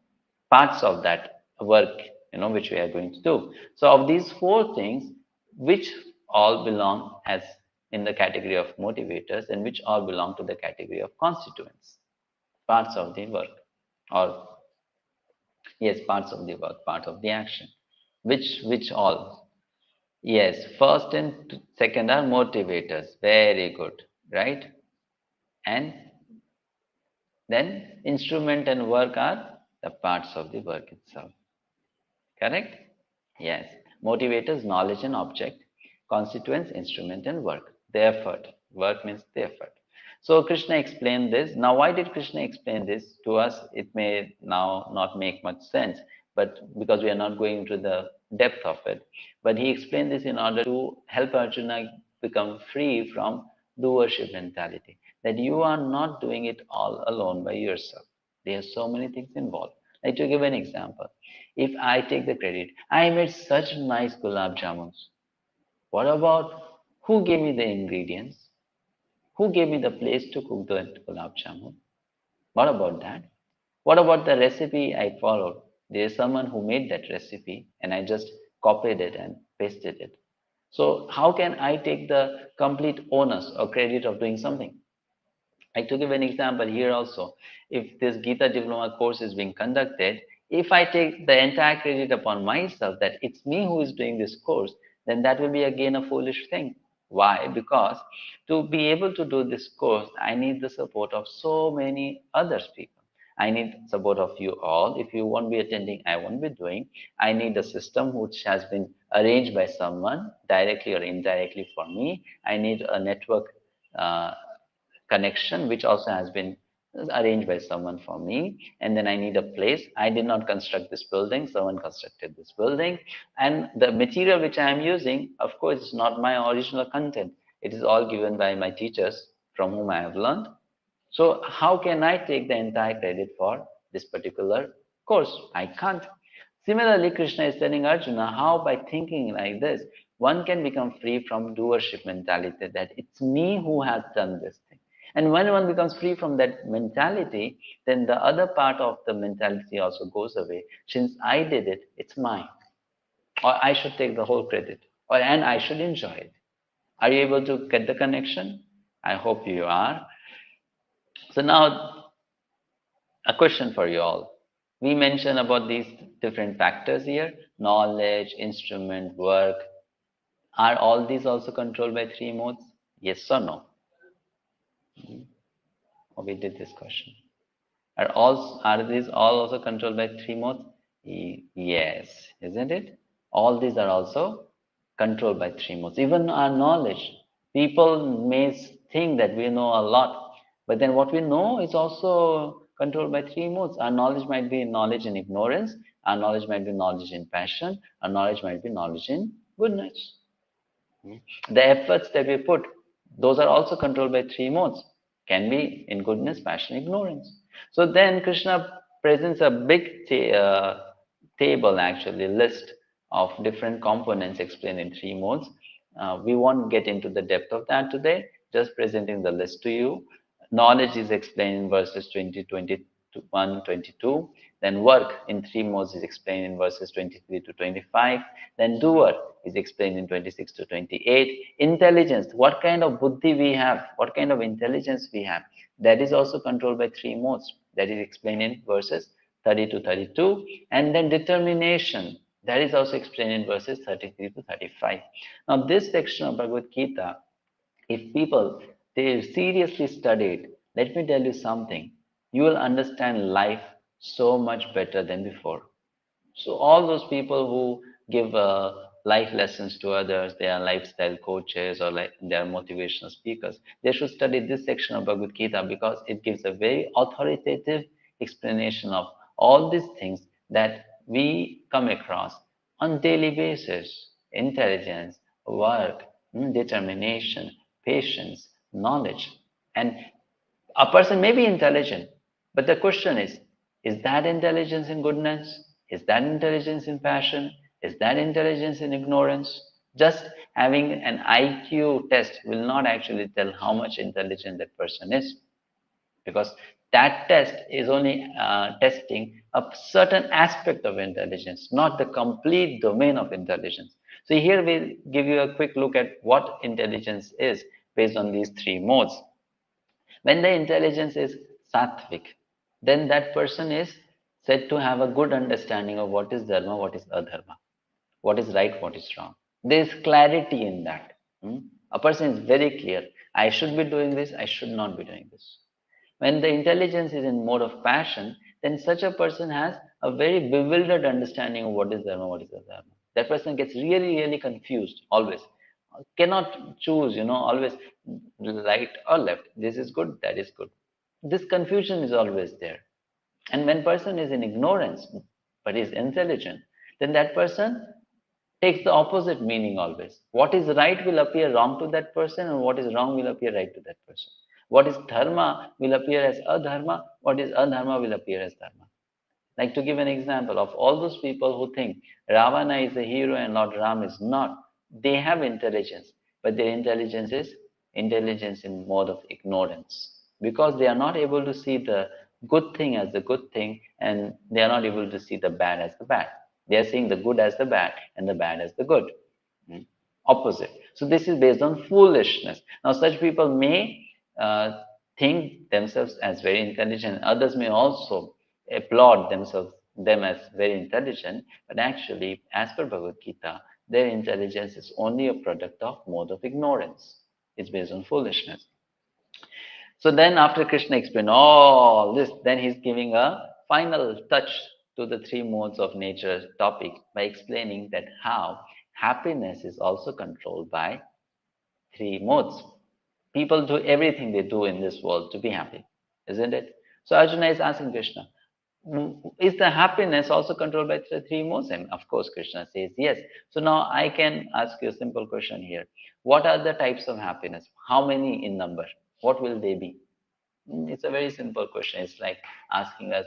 parts of that work, which we are going to do. So of these 4 things, which all belong as in the category of motivators and which all belong to the category of constituents, parts of the work, or yes, parts of the work, part of the action. Which all? Yes, first and second are motivators. Very good, right? And then instrument and work are the parts of the work itself. Correct? Yes. Motivators, knowledge and object. Constituents, instrument and work. The effort. Work means the effort. So Krishna explained this. Now, why did Krishna explain this to us? It may now not make much sense, but because we are not going into the depth of it. But he explained this in order to help Arjuna become free from doership mentality. That you are not doing it all alone by yourself. There are so many things involved. Like, to give an example, if I take the credit, I made such nice gulab jamuns. What about who gave me the ingredients? Who gave me the place to cook the gulab jamun? What about that? What about the recipe I followed? There is someone who made that recipe and I just copied it and pasted it. So how can I take the complete onus or credit of doing something? Like, to give an example here also, if this Gita Diploma course is being conducted, if I take the entire credit upon myself that it's me who is doing this course, then that will be again a foolish thing. Why? Because to be able to do this course, I need the support of so many other people. I need support of you all. If you won't be attending, I won't be doing. I need a system which has been arranged by someone directly or indirectly for me. I need a network uh, connection which also has been arranged by someone for me. And then I need a place. I did not construct this building, someone constructed this building. And the material which I am using, of course, is not my original content. It is all given by my teachers from whom I have learned. So how can I take the entire credit for this particular course? I can't. Similarly, Krishna is telling Arjuna how, by thinking like this, one can become free from doership mentality, that it's me who has done this thing. And when one becomes free from that mentality, then the other part of the mentality also goes away. Since I did it, it's mine. Or I should take the whole credit. And I should enjoy it. Are you able to get the connection? I hope you are. So now, a question for you all. We mentioned about these different factors here: knowledge, instrument, work. Are all these also controlled by three modes? Yes or no? Oh, we did this question. Are these all also controlled by three modes? Yes, isn't it? All these are also controlled by three modes. Even our knowledge. People may think that we know a lot, but then what we know is also controlled by three modes. Our knowledge might be knowledge in ignorance, our knowledge might be knowledge in passion, our knowledge might be knowledge in goodness. The efforts that we put, those are also controlled by three modes. Can be in goodness, passion, ignorance. So then Krishna presents a big table, actually, list of different components explained in three modes. We won't get into the depth of that today, just presenting the list to you. Knowledge is explained in verses 20, 21, 22. Then work in three modes is explained in verses 23 to 25. Then doer is explained in 26 to 28. Intelligence, what kind of buddhi we have, what kind of intelligence we have, that is also controlled by three modes. That is explained in verses 30 to 32. And then determination, that is also explained in verses 33 to 35. Now this section of Bhagavad Gita, if people, they seriously studied, let me tell you something, you will understand life so much better than before. So all those people who give life lessons to others, they are lifestyle coaches or like they are motivational speakers, they should study this section of Bhagavad Gita, because it gives a very authoritative explanation of all these things that we come across on daily basis: intelligence, work, determination, patience, knowledge. And a person may be intelligent, but the question is that intelligence in goodness? Is that intelligence in passion? Is that intelligence in ignorance? Just having an IQ test will not actually tell how much intelligent that person is, because that test is only testing a certain aspect of intelligence, not the complete domain of intelligence. So here we'll give you a quick look at what intelligence is based on these three modes. When the intelligence is sattvic, then that person is said to have a good understanding of what is dharma, what is adharma, what is right, what is wrong. There is clarity in that. A person is very clear. I should be doing this, I should not be doing this. When the intelligence is in mode of passion, then such a person has a very bewildered understanding of what is dharma, what is adharma. That person gets really, really confused always. Cannot choose, always right or left. This is good, that is good. This confusion is always there. And when person is in ignorance, but is intelligent, then that person takes the opposite meaning always. What is right will appear wrong to that person, and what is wrong will appear right to that person. What is dharma will appear as adharma, what is adharma will appear as dharma. Like, to give an example of all those people who think Ravana is a hero and Lord Ram is not, they have intelligence, but their intelligence is intelligence in mode of ignorance, because they are not able to see the good thing as the good thing, and they are not able to see the bad as the bad. They are seeing the good as the bad and the bad as the good. Opposite. So this is based on foolishness. Now such people may think themselves as very intelligent. Others may also applaud them as very intelligent, but actually, as per Bhagavad Gita, their intelligence is only a product of mode of ignorance. It's based on foolishness. So then after Krishna explained all this, then he's giving a final touch to the three modes of nature topic by explaining that how happiness is also controlled by three modes. People do everything they do in this world to be happy, isn't it? So Arjuna is asking Krishna, is the happiness also controlled by the three modes? And of course, Krishna says yes. So now I can ask you a simple question here. What are the types of happiness? How many in number? What will they be? It's a very simple question. It's like asking a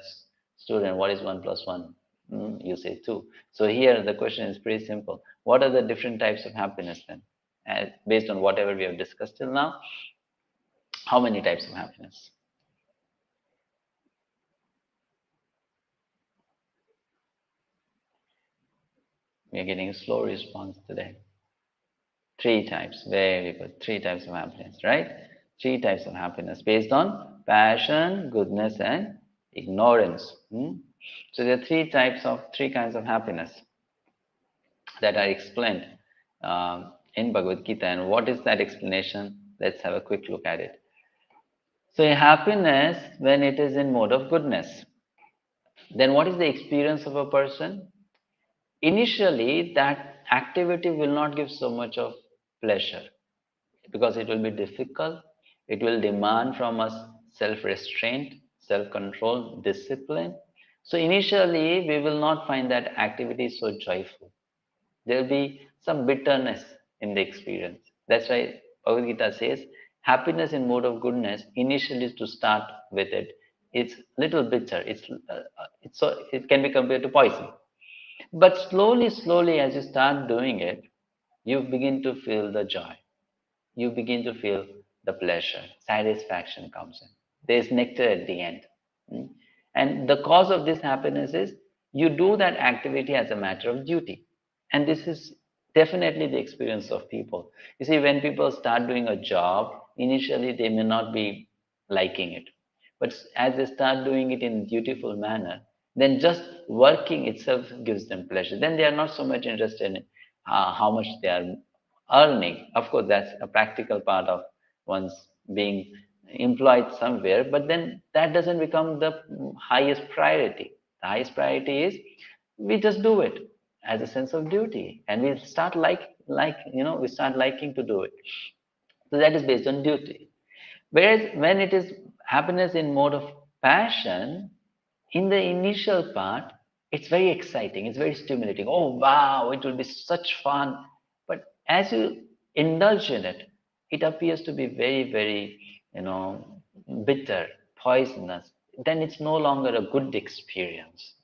student, what is 1 plus 1? You say 2. So here the question is pretty simple. What are the different types of happiness then? Based on whatever we have discussed till now, how many types of happiness? We are getting a slow response today. 3 types. Very good. 3 types of happiness, right? 3 types of happiness based on passion, goodness, and ignorance. So there are 3 kinds of happiness that are explained in Bhagavad Gita. And what is that explanation? Let's have a quick look at it. So happiness, when it is in mode of goodness, then what is the experience of a person? Initially, that activity will not give so much of pleasure because it will be difficult. It will demand from us self-restraint, self-control, discipline. So initially, we will not find that activity so joyful. There will be some bitterness in the experience. That's why Bhagavad Gita says, happiness in mode of goodness, initially to start with it, it's little bitter. It can be compared to poison. But slowly, as you start doing it, you begin to feel the joy. You begin to feel the pleasure. Satisfaction comes in. There's nectar at the end. And the cause of this happiness is you do that activity as a matter of duty. And this is definitely the experience of people. You see, when people start doing a job, initially they may not be liking it. But as they start doing it in a dutiful manner, then just working itself gives them pleasure. Then they are not so much interested in how much they are earning. Of course, that's a practical part of one's being employed somewhere, but then that doesn't become the highest priority. The highest priority is we just do it as a sense of duty, and we start we start liking to do it. So that is based on duty. Whereas when it is happiness in mode of passion, in the initial part, it's very exciting, it's very stimulating. Oh wow, it will be such fun. But as you indulge in it, it appears to be very, very, bitter, poisonous. Then it's no longer a good experience.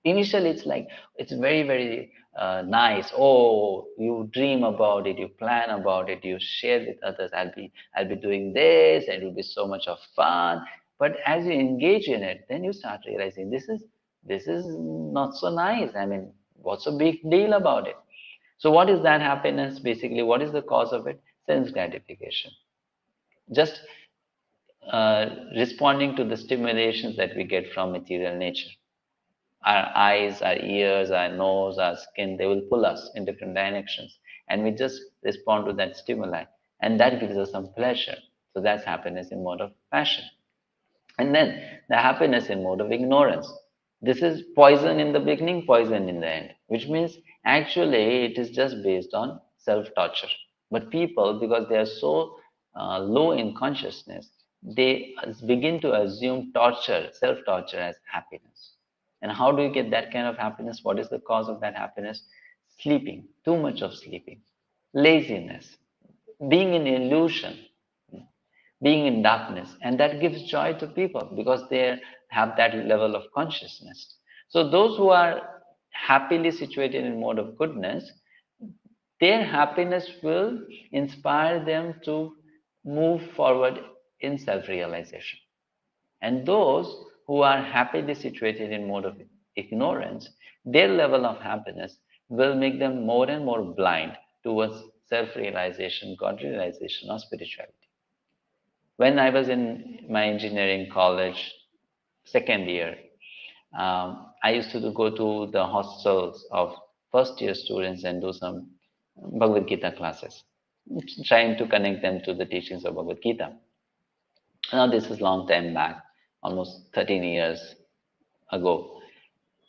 Initially, it's like it's very, very nice. Oh, you dream about it, you plan about it, you share with others. I'll be doing this, and it will be so much of fun. But as you engage in it, then you start realizing this is not so nice. I mean, what's a big deal about it? So what is that happiness? Basically, what is the cause of it? Sense gratification. Just responding to the stimulations that we get from material nature. Our eyes, our ears, our nose, our skin, they will pull us in different directions. And we just respond to that stimuli. And that gives us some pleasure. So that's happiness in mode of passion. And then the happiness in mode of ignorance. This is poison in the beginning, poison in the end, which means actually it is just based on self-torture. But people, because they are so low in consciousness, they begin to assume torture, self-torture as happiness. And how do you get that kind of happiness? What is the cause of that happiness? Sleeping, too much of sleeping, laziness, being in illusion, being in darkness. And that gives joy to people because they have that level of consciousness. So those who are happily situated in mode of goodness, their happiness will inspire them to move forward in self-realization. And those who are happily situated in mode of ignorance, their level of happiness will make them more and more blind towards self-realization, God-realization, or spirituality. When I was in my engineering college, second year, I used to go to the hostels of first year students and do some Bhagavad Gita classes, trying to connect them to the teachings of Bhagavad Gita. Now this is long time back, almost 13 years ago.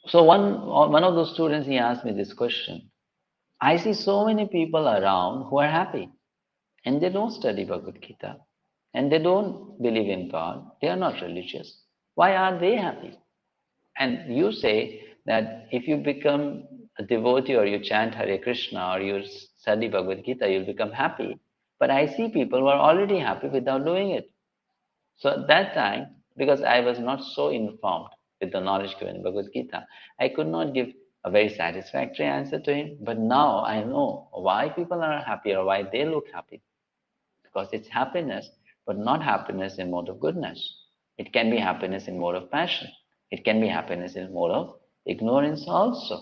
So one of those students, he asked me this question. I see so many people around who are happy and they don't study Bhagavad Gita and they don't believe in God. They are not religious. Why are they happy? And you say that if you become a devotee or you chant Hare Krishna or you study Bhagavad Gita, you'll become happy. But I see people who are already happy without doing it. So at that time, because I was not so informed, with the knowledge given in Bhagavad Gita, I could not give a very satisfactory answer to him. But now I know why people are happy or why they look happy. Because it's happiness, but not happiness in mode of goodness. It can be happiness in mode of passion. It can be happiness in mode of ignorance also.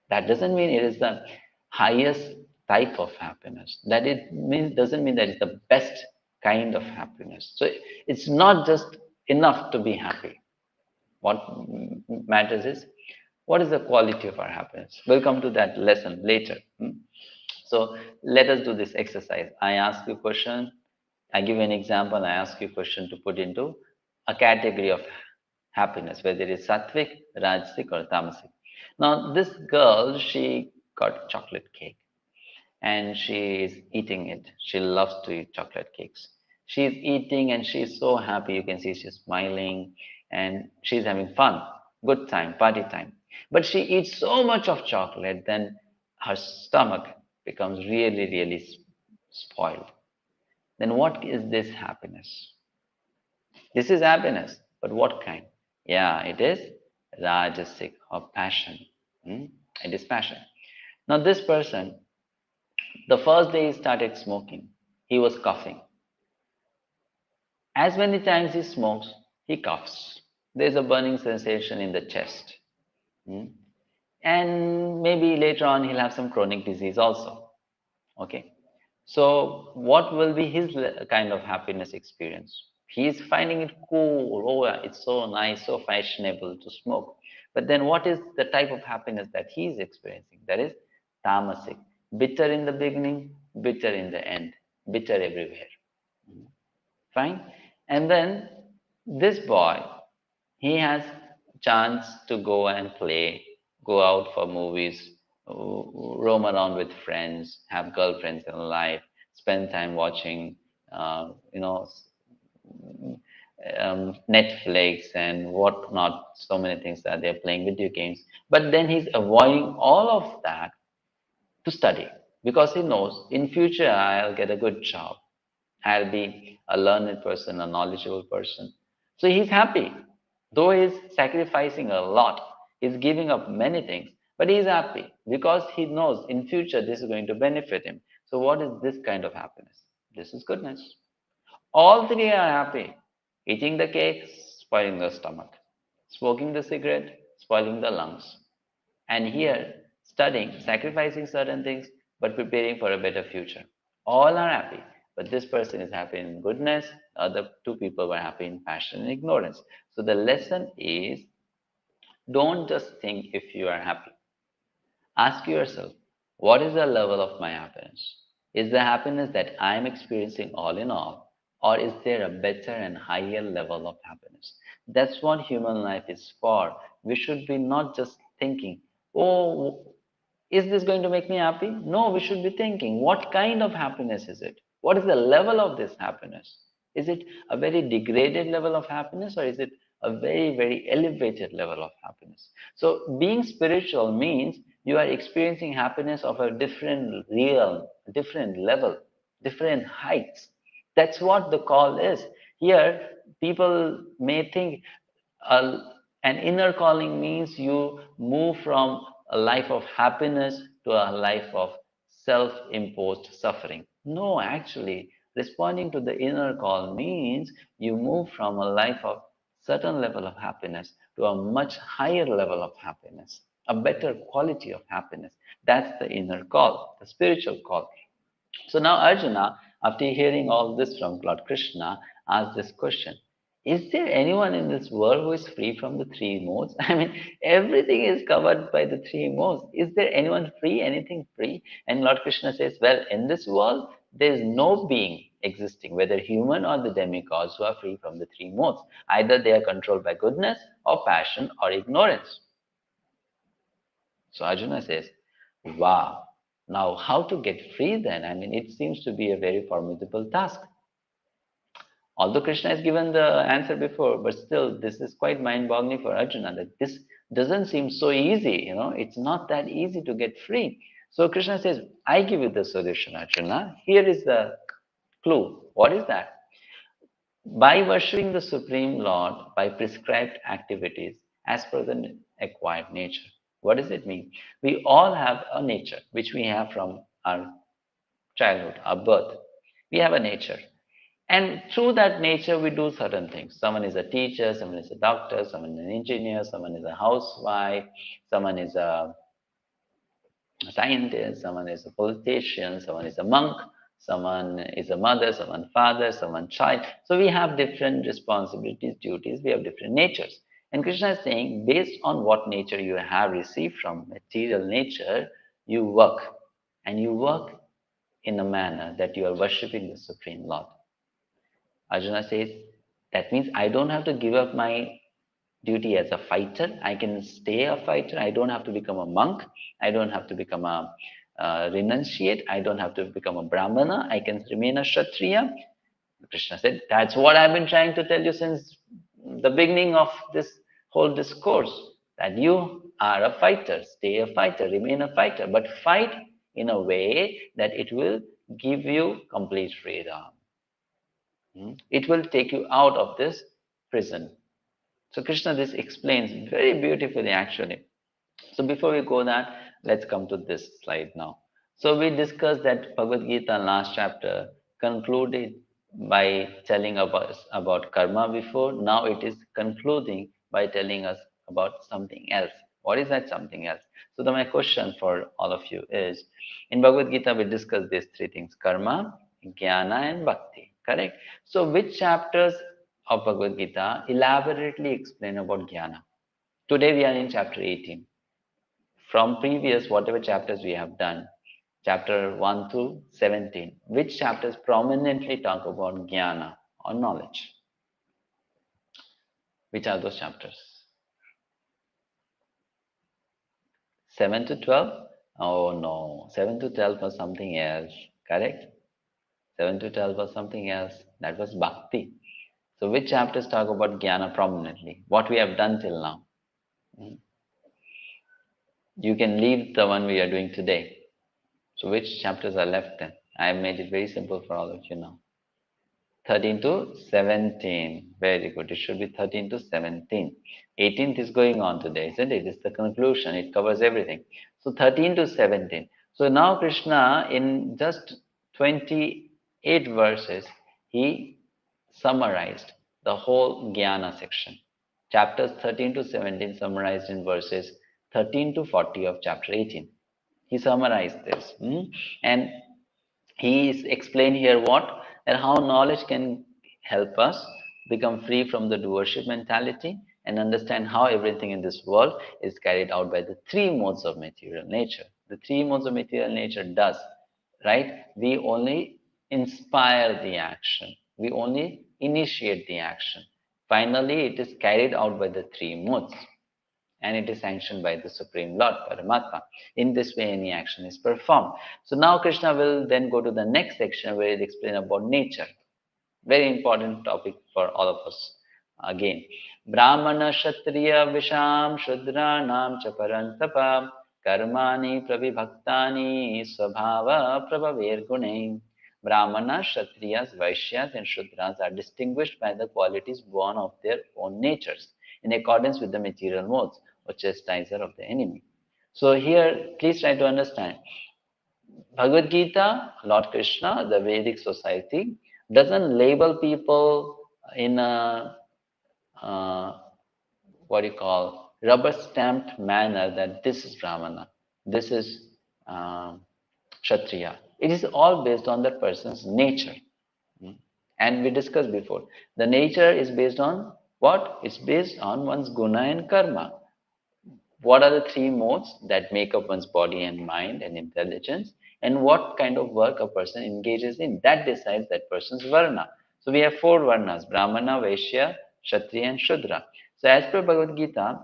That doesn't mean it is the highest type of happiness. Doesn't mean that it's the best kind of happiness. So it's not just enough to be happy. What matters is, what is the quality of our happiness? We'll come to that lesson later. So let us do this exercise. I ask you a question, I give you an example, I ask you a question to put into a category of happiness, whether it is sattvic, rajasic, or tamasic. Now, this girl, she got chocolate cake and she is eating it. She loves to eat chocolate cakes. She's eating and she's so happy. You can see she's smiling and she's having fun, good time, party time. But she eats so much of chocolate, then her stomach becomes really, really spoiled. Then what is this happiness? This is happiness, but what kind? Yeah, it is rajasic or passion. It is passion. Now this person, the first day he started smoking, he was coughing. As many times he smokes, he coughs. There's a burning sensation in the chest. And maybe later on he'll have some chronic disease also. Okay. So what will be his kind of happiness experience? He's finding it cool. Oh, it's so nice, so fashionable to smoke. But then what is the type of happiness that he's experiencing? That is tamasic. Bitter in the beginning, bitter in the end, bitter everywhere. Fine. And then this boy, he has chance to go and play, go out for movies, roam around with friends, have girlfriends in life, spend time watching, Netflix and whatnot, so many things that they're playing video games. But then he's avoiding all of that to study because he knows in future I'll get a good job. I'll be a learned person, a knowledgeable person. So he's happy. Though he's sacrificing a lot, he's giving up many things, but he's happy because he knows in future this is going to benefit him. So what is this kind of happiness? This is goodness. All three are happy. Eating the cake, spoiling the stomach. Smoking the cigarette, spoiling the lungs. And here, studying, sacrificing certain things, but preparing for a better future. All are happy. But this person is happy in goodness, other two people were happy in passion and ignorance. So the lesson is, don't just think if you are happy. Ask yourself, what is the level of my happiness? Is the happiness that I am experiencing all in all, or is there a better and higher level of happiness? That's what human life is for. We should be not just thinking, oh, is this going to make me happy? No, we should be thinking, what kind of happiness is it? What is the level of this happiness? Is it a very degraded level of happiness or is it a very, very elevated level of happiness? So being spiritual means you are experiencing happiness of a different realm, different level, different heights. That's what the call is. Here, people may think an inner calling means you move from a life of happiness to a life of self-imposed suffering. No, actually, responding to the inner call means you move from a life of certain level of happiness to a much higher level of happiness, a better quality of happiness. That's the inner call, the spiritual call. So now Arjuna, after hearing all this from Lord Krishna, asked this question. Is there anyone in this world who is free from the three modes? I mean, everything is covered by the three modes. Is there anyone free, anything free? And Lord Krishna says, well, in this world, there is no being existing, whether human or the demigods, who are free from the three modes. Either they are controlled by goodness or passion or ignorance. So Arjuna says, wow, now how to get free then? I mean, it seems to be a very formidable task. Although Krishna has given the answer before, but still this is quite mind-boggling for Arjuna, that this doesn't seem so easy, it's not that easy to get free. So Krishna says, I give you the solution, Arjuna. Here is the clue. What is that? By worshipping the Supreme Lord by prescribed activities as per the acquired nature. What does it mean? We all have a nature, which we have from our childhood, our birth. We have a nature. And through that nature, we do certain things. Someone is a teacher, someone is a doctor, someone is an engineer, someone is a housewife, someone is a scientist, someone is a politician, someone is a monk, someone is a mother, someone father, someone child. So we have different responsibilities, duties, we have different natures. And Krishna is saying, based on what nature you have received from material nature, you work. And you work in a manner that you are worshipping the Supreme Lord. Arjuna says, that means I don't have to give up my duty as a fighter. I can stay a fighter. I don't have to become a monk. I don't have to become a renunciate. I don't have to become a brahmana. I can remain a kshatriya. Krishna said, that's what I've been trying to tell you since the beginning of this whole discourse, that you are a fighter. Stay a fighter, remain a fighter, but fight in a way that it will give you complete freedom. It will take you out of this prison. So Krishna this explains very beautifully actually. So before we go that, let's come to this slide now. So we discussed that Bhagavad Gita last chapter concluded by telling about karma before. Now it is concluding by telling us about something else. What is that something else? So my question for all of you is, in Bhagavad Gita we discussed these three things: karma, jnana and bhakti, correct? So which chapters of Bhagavad Gita elaborately explain about jnana? Today we are in chapter 18. From previous whatever chapters we have done, chapter 1 to 17, which chapters prominently talk about jnana or knowledge? Which are those chapters? 7 to 12? Oh no, 7 to 12 was something else, correct? 7 to 12 was something else. That was bhakti. So which chapters talk about jnana prominently? What we have done till now? You can leave the one we are doing today. So which chapters are left then? I have made it very simple for all of you now. 13 to 17. Very good. It should be 13 to 17. 18th is going on today, isn't it? It's the conclusion. It covers everything. So 13 to 17. So now Krishna, in just 28 verses, he summarized the whole Jnana section. Chapters 13 to 17 summarized in verses 13 to 40 of chapter 18. He summarized this. And he is explained here what? That how knowledge can help us become free from the doership mentality and understand how everything in this world is carried out by the three modes of material nature. The three modes of material nature does, right? We only inspire the action. We only initiate the action. Finally, it is carried out by the three modes. And it is sanctioned by the Supreme Lord, Paramatma. In this way, any action is performed. So now Krishna will then go to the next section where he'll explain about nature. Very important topic for all of us. Again, Brahmana, Kshatriya, Visham, Shudranam, Chaparantapa, Karmani, Prabhibhaktani, Swabhava, Prabhavirgune. Brahmana, Kshatriyas, Vaishyas, and Shudras are distinguished by the qualities born of their own natures in accordance with the material modes, or chastiser of the enemy. So here, please try to understand. Bhagavad Gita, Lord Krishna, the Vedic society, doesn't label people in a, what do you call, rubber stamped manner that this is Brahmana, this is Kshatriya. It is all based on that person's nature. And we discussed before, the nature is based on what? It's based on one's guna and karma. What are the three modes that make up one's body and mind and intelligence, and what kind of work a person engages in? That decides that person's varna. So we have four varnas: Brahmana, Vaishya, Kshatriya, and Shudra. So as per Bhagavad Gita,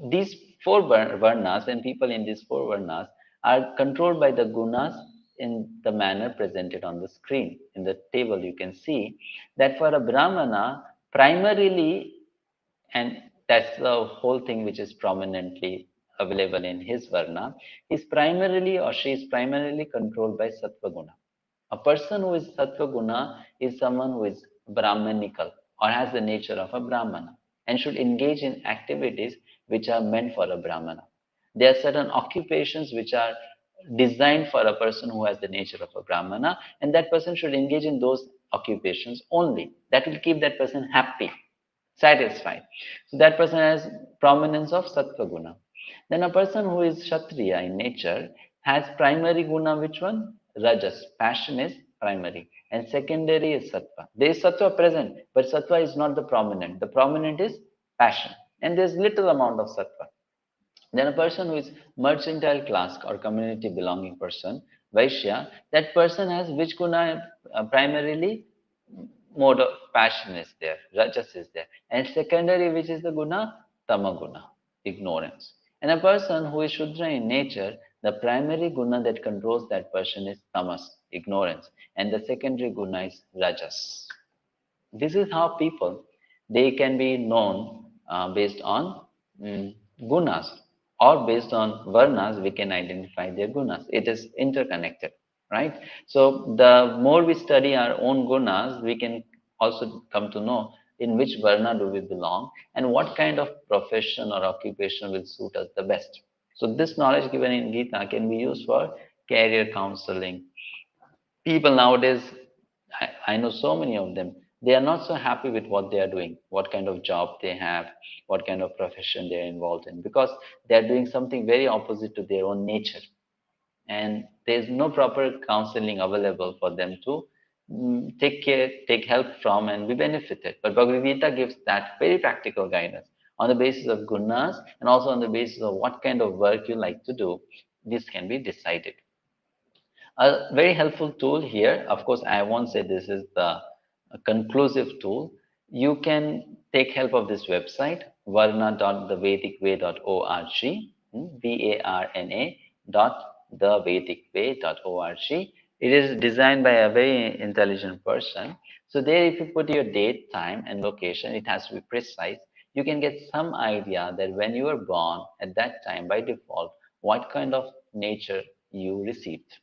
these four varnas and people in these four varnas are controlled by the gunas in the manner presented on the screen. In the table, you can see that for a Brahmana, primarily, and that's the whole thing which is prominently available in his varna, is primarily or she is primarily controlled by sattva guna. A person who is sattva guna is someone who is brahmanical or has the nature of a brahmana. and should engage in activities which are meant for a Brahmana. There are certain occupations which are designed for a person who has the nature of a Brahmana, and that person should engage in those occupations only. That will keep that person happy, satisfied. So that person has prominence of Sattva Guna. Then a person who is Kshatriya in nature has primary guna, which one? Rajas. Passion is primary. And secondary is Sattva. There is Sattva present, but Sattva is not the prominent. The prominent is passion. And there is little amount of Sattva. Then a person who is mercantile class or community belonging person, Vaishya, that person has which guna primarily? Mode of passion is there, rajas is there. And secondary, which is the guna? Tamaguna, ignorance. And a person who is Shudra in nature, the primary guna that controls that person is tamas, ignorance. And the secondary guna is rajas. This is how people, they can be known based on gunas, or based on varnas, we can identify their gunas. It is interconnected, right? So the more we study our own gunas, we can also come to know in which varna do we belong and what kind of profession or occupation will suit us the best. So this knowledge given in Gita can be used for career counseling. People nowadays, I know so many of them, they are not so happy with what they are doing, what kind of job they have, what kind of profession they are involved in, because they are doing something very opposite to their own nature. And there is no proper counseling available for them to take care, take help from, and be benefited. But Bhagavad Gita gives that very practical guidance on the basis of gunas and also on the basis of what kind of work you like to do. This can be decided. A very helpful tool here, of course, I won't say this is the conclusive tool. You can take help of this website, varna.thevedikway.org, varna.thevedikway.org. It is designed by a very intelligent person. So there, if you put your date, time, and location, it has to be precise. You can get some idea that when you were born at that time, by default, what kind of nature you received.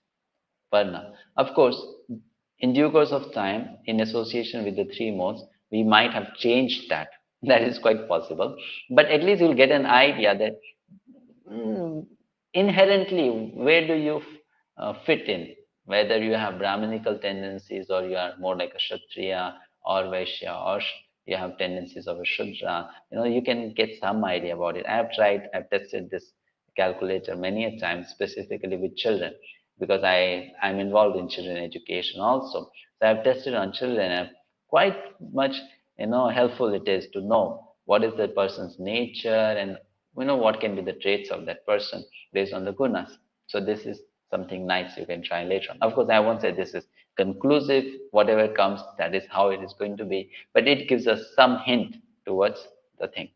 Varna. Of course, in due course of time, in association with the three modes, we might have changed that. That is quite possible. But at least you'll get an idea that inherently, where do you fit in? Whether you have Brahminical tendencies or you are more like a Kshatriya or Vaishya, or you have tendencies of a Shudra, you can get some idea about it. I've tested this calculator many a time, specifically with children, because I'm involved in children education also. So I've tested on children, and quite much, helpful it is to know what is the person's nature and what can be the traits of that person based on the gunas. So this is something nice you can try later on. Of course, I won't say this is conclusive. Whatever comes, that is how it is going to be. But it gives us some hint towards the thing.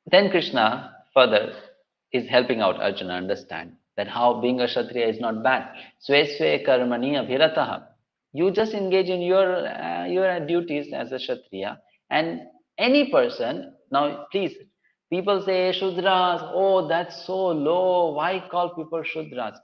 Then Krishna further is helping out Arjuna understand that how being a Kshatriya is not bad. 𝗬𝗬 𝗃𝗗𝗁 𝗵𝗔𝗔. You just engage in your duties as a Kshatriya, and any person, now please, people say Shudras, oh, that's so low, why call people Shudras?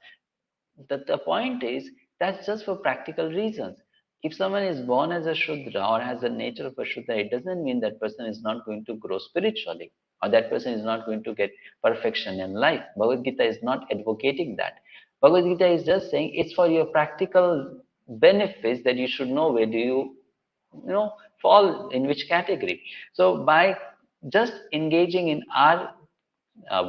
The point is, that's just for practical reasons. If someone is born as a Shudra or has the nature of a Shudra, it doesn't mean that person is not going to grow spiritually, or that person is not going to get perfection in life. Bhagavad Gita is not advocating that. Bhagavad Gita is just saying it's for your practical benefits that you should know where do you fall in which category. So by just engaging in our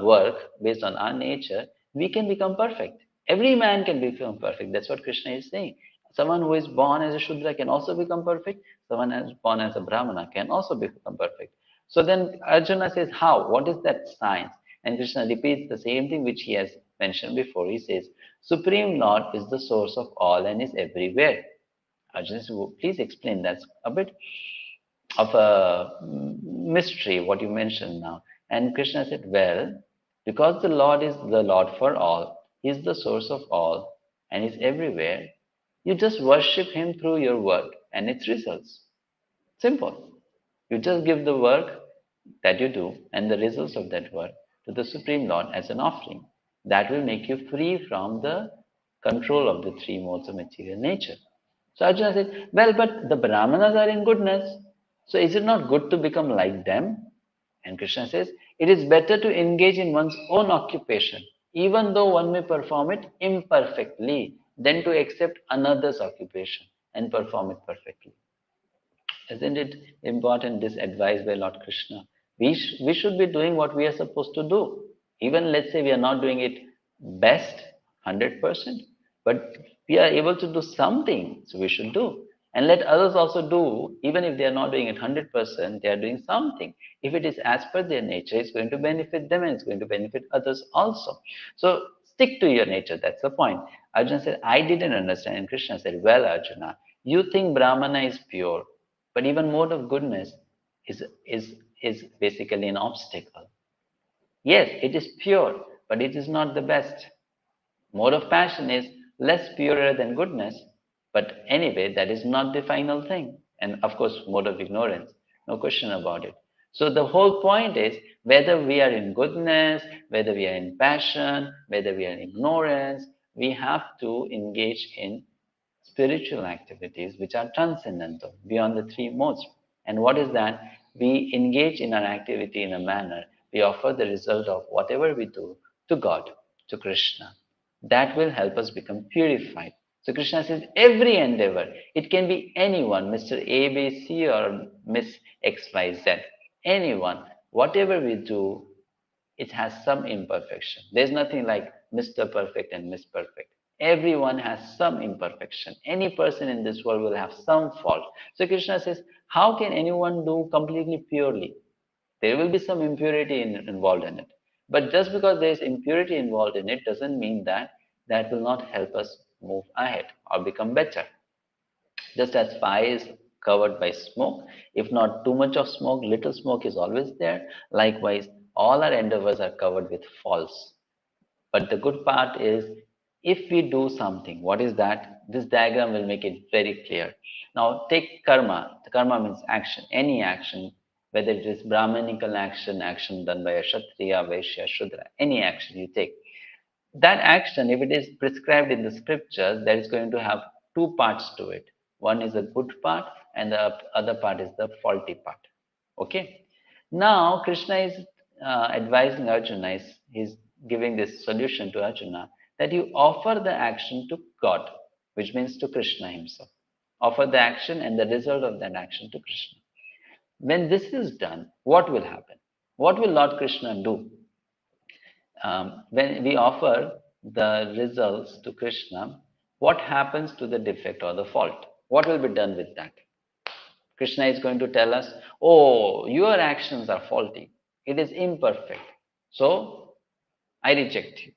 work based on our nature, we can become perfect. Every man can become perfect. That's what Krishna is saying. Someone who is born as a Shudra can also become perfect. Someone who is born as a Brahmana can also become perfect. So then Arjuna says, how? What is that science? And Krishna repeats the same thing which he has mentioned before. He says, Supreme Lord is the source of all and is everywhere. Arjuna says, please explain that. A bit of a mystery, what you mentioned now. And Krishna said, well, because the Lord is the Lord for all, He is the source of all, and is everywhere, you just worship Him through your work and its results. Simple. You just give the work that you do and the results of that work to the Supreme Lord as an offering. That will make you free from the control of the three modes of material nature. So Arjuna said, well, but the Brahmanas are in goodness. So is it not good to become like them? And Krishna says, it is better to engage in one's own occupation, even though one may perform it imperfectly, than to accept another's occupation and perform it perfectly. Isn't it important, this advice by Lord Krishna? We should be doing what we are supposed to do. Even let's say we are not doing it best, 100%, but we are able to do something, so we should do. And let others also do, even if they are not doing it 100%, they are doing something. If it is as per their nature, it's going to benefit them and it's going to benefit others also. So stick to your nature, that's the point. Arjuna said, I didn't understand. And Krishna said, well, Arjuna, you think Brahmana is pure, but even mode of goodness is, is, is basically an obstacle. Yes, it is pure, but it is not the best. Mode of passion is less purer than goodness, but anyway, that is not the final thing. And of course, mode of ignorance, no question about it. So the whole point is whether we are in goodness, whether we are in passion, whether we are in ignorance, we have to engage in spiritual activities which are transcendental, beyond the three modes. And what is that? We engage in our activity in a manner, we offer the result of whatever we do to God, to Krishna. That will help us become purified. So Krishna says every endeavor, it can be anyone, Mr. ABC or Miss XYZ, anyone, whatever we do, it has some imperfection. There's nothing like Mr. Perfect and Miss Perfect. Everyone has some imperfection. Any person in this world will have some fault. So Krishna says, how can anyone do completely purely? There will be some impurity involved in it. But just because there is impurity involved in it doesn't mean that that will not help us move ahead or become better. Just as fire is covered by smoke, if not too much of smoke, little smoke is always there. Likewise, all our endeavors are covered with faults. But the good part is, if we do something, what is that? This diagram will make it very clear. Now take karma. The karma means action, any action, whether it is Brahmanical action, action done by a Kshatriya, Vaishya, Shudra, any action you take. That action, if it is prescribed in the scriptures, that is going to have two parts to it. One is a good part and the other part is the faulty part. Okay. Now Krishna is advising Arjuna, he's giving this solution to Arjuna, that you offer the action to God, which means to Krishna himself. Offer the action and the result of that action to Krishna. When this is done, what will happen? What will Lord Krishna do? When we offer the results to Krishna, what happens to the defect or the fault? What will be done with that? Krishna is going to tell us, oh, your actions are faulty. It is imperfect. So I reject you.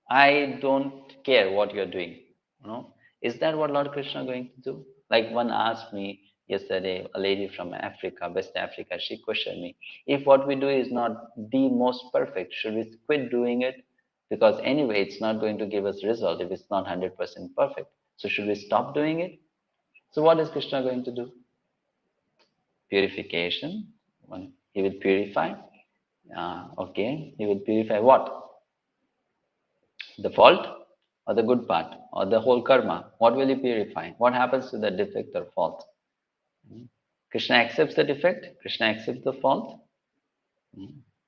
I don't care what you're doing. You know? Is that what Lord Krishna is going to do? Like one asked me yesterday, a lady from Africa, West Africa, she questioned me, if what we do is not the most perfect, should we quit doing it? Because anyway, it's not going to give us result if it's not 100% perfect. So should we stop doing it? So what is Krishna going to do? Purification. He will purify. Okay, he will purify what? The fault or the good part or the whole karma? What will he purify? What happens to the defect or fault? Krishna accepts the defect. Krishna accepts the fault.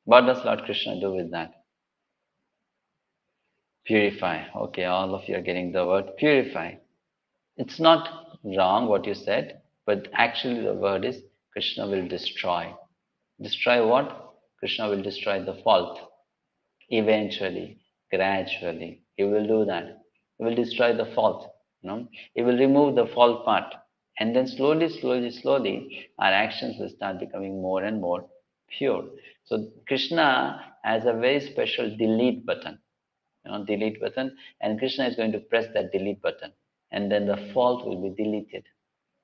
What does Lord Krishna do with that? Purify. Okay, all of you are getting the word purify. It's not wrong what you said, but actually the word is Krishna will destroy. Destroy what? Krishna will destroy the fault. Eventually, gradually, he will do that. He will destroy the fault. He will remove the fault part. And then slowly, our actions will start becoming more and more pure. So Krishna has a very special delete button. Delete button. And Krishna is going to press that delete button. And then the fault will be deleted.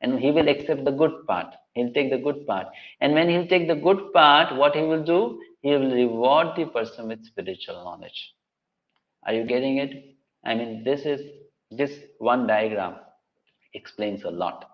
And he will accept the good part. He'll take the good part. And when he'll take the good part, what he will do? He will reward the person with spiritual knowledge. Are you getting it? I mean, this one diagram explains a lot.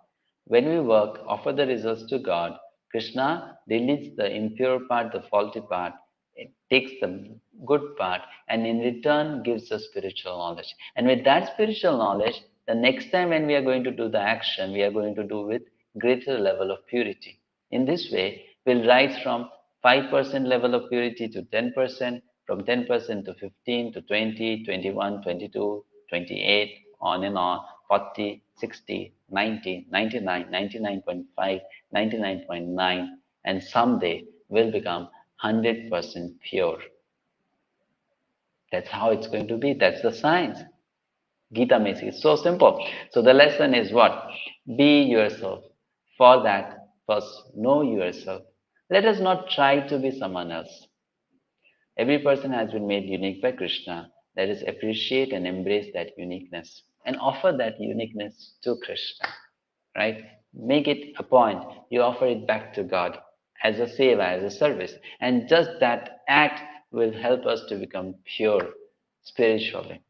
When we work, offer the results to God, Krishna deletes the impure part, the faulty part, it takes the good part, and in return gives us spiritual knowledge. And with that spiritual knowledge, the next time when we are going to do the action, we are going to do with greater level of purity. In this way, we'll rise from 5% level of purity to 10%, from 10% to 15 to 20, 21, 22, 28, on and on, 40, 60, 90, 99, 99.5, 99.9, and someday we'll become 100% pure. That's how it's going to be. That's the science. Gita message is so simple. So the lesson is what? Be yourself. For that, first know yourself. Let us not try to be someone else. Every person has been made unique by Krishna. Let us appreciate and embrace that uniqueness and offer that uniqueness to Krishna. Right? Make it a point. You offer it back to God as a seva, as a service. And just that act will help us to become pure spiritually.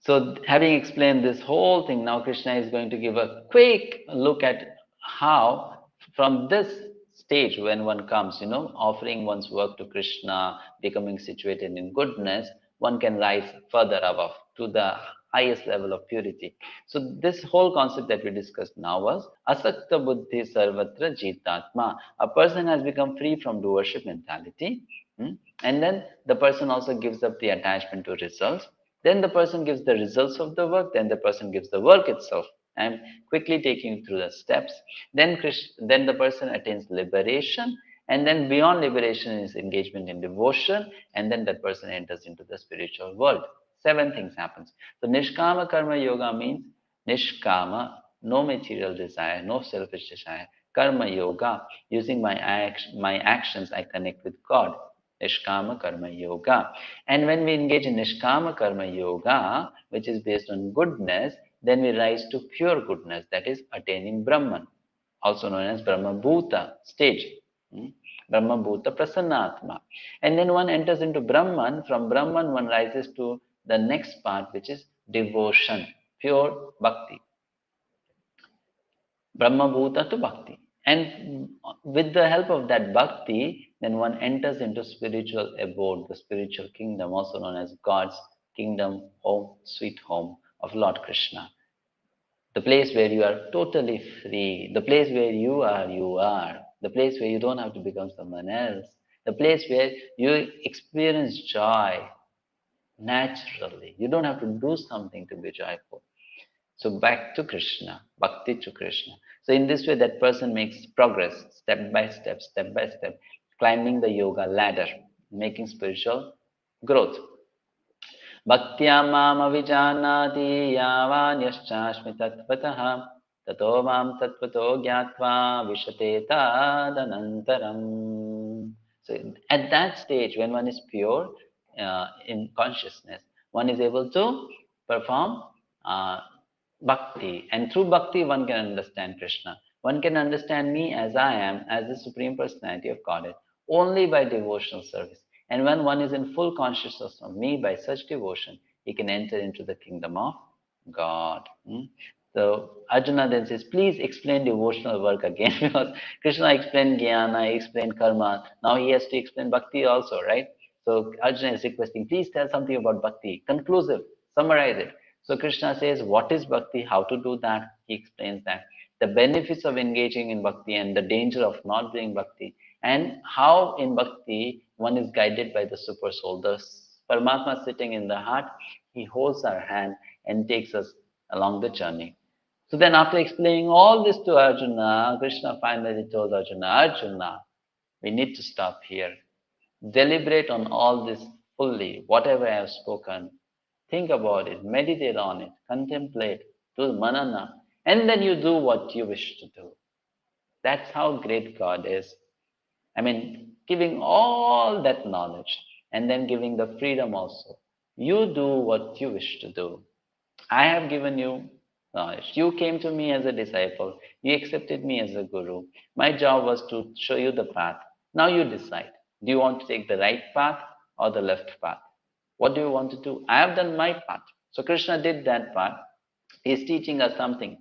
So having explained this whole thing, now Krishna is going to give a quick look at how from this stage when one comes, offering one's work to Krishna, becoming situated in goodness, one can rise further above to the highest level of purity. So this whole concept that we discussed now was asakta buddhi sarvatra jitatma. A person has become free from doership mentality. And then the person also gives up the attachment to results. Then the person gives the results of the work. Then the person gives the work itself. I'm quickly taking you through the steps. Then the person attains liberation. And then beyond liberation is engagement in devotion. And then that person enters into the spiritual world. 7 things happens. So Nishkama Karma Yoga means Nishkama, no material desire, no selfish desire. Karma Yoga, using my actions, I connect with God. Nishkama Karma Yoga. And when we engage in Nishkama Karma Yoga, which is based on goodness, then we rise to pure goodness, that is attaining Brahman, also known as Brahma Bhuta stage. Brahma Bhuta Prasannatma. And then one enters into Brahman. From Brahman, one rises to the next part, which is devotion, pure bhakti. Brahma Bhuta to bhakti. And with the help of that bhakti, then one enters into spiritual abode, the spiritual kingdom, also known as God's kingdom, home, sweet home of Lord Krishna. The place where you are totally free, the place where you are, the place where you don't have to become someone else, the place where you experience joy naturally. You don't have to do something to be joyful. So back to Krishna, bhakti to Krishna. So in this way, that person makes progress, step by step, climbing the yoga ladder, making spiritual growth. Bhaktya mam avijanati yavanyaschashmi tattvataha tato mam tattvato gyatva vishate tadanantaram. So at that stage, when one is pure in consciousness, one is able to perform bhakti. And through bhakti, one can understand Krishna. One can understand me as I am, as the Supreme Personality of Godhead, only by devotional service. And when one is in full consciousness of me by such devotion, he can enter into the kingdom of God. So Arjuna then says, please explain devotional work again, because Krishna explained jnana, he explained karma. Now he has to explain bhakti also, right? So Arjuna is requesting, please tell something about bhakti, conclusive, summarize it. So Krishna says, what is bhakti, how to do that? He explains that. The benefits of engaging in bhakti and the danger of not doing bhakti, and how in bhakti one is guided by the super soul. The Paramatma sitting in the heart, he holds our hand and takes us along the journey. So then after explaining all this to Arjuna, Krishna finally told Arjuna, Arjuna, we need to stop here. Deliberate on all this fully, whatever I have spoken. Think about it, meditate on it, contemplate, do manana, and then you do what you wish to do. That's how great God is. I mean, giving all that knowledge and then giving the freedom also. You do what you wish to do. I have given you knowledge. You came to me as a disciple. You accepted me as a guru. My job was to show you the path. Now you decide. Do you want to take the right path or the left path? What do you want to do? I have done my part. So Krishna did that part. He is teaching us something.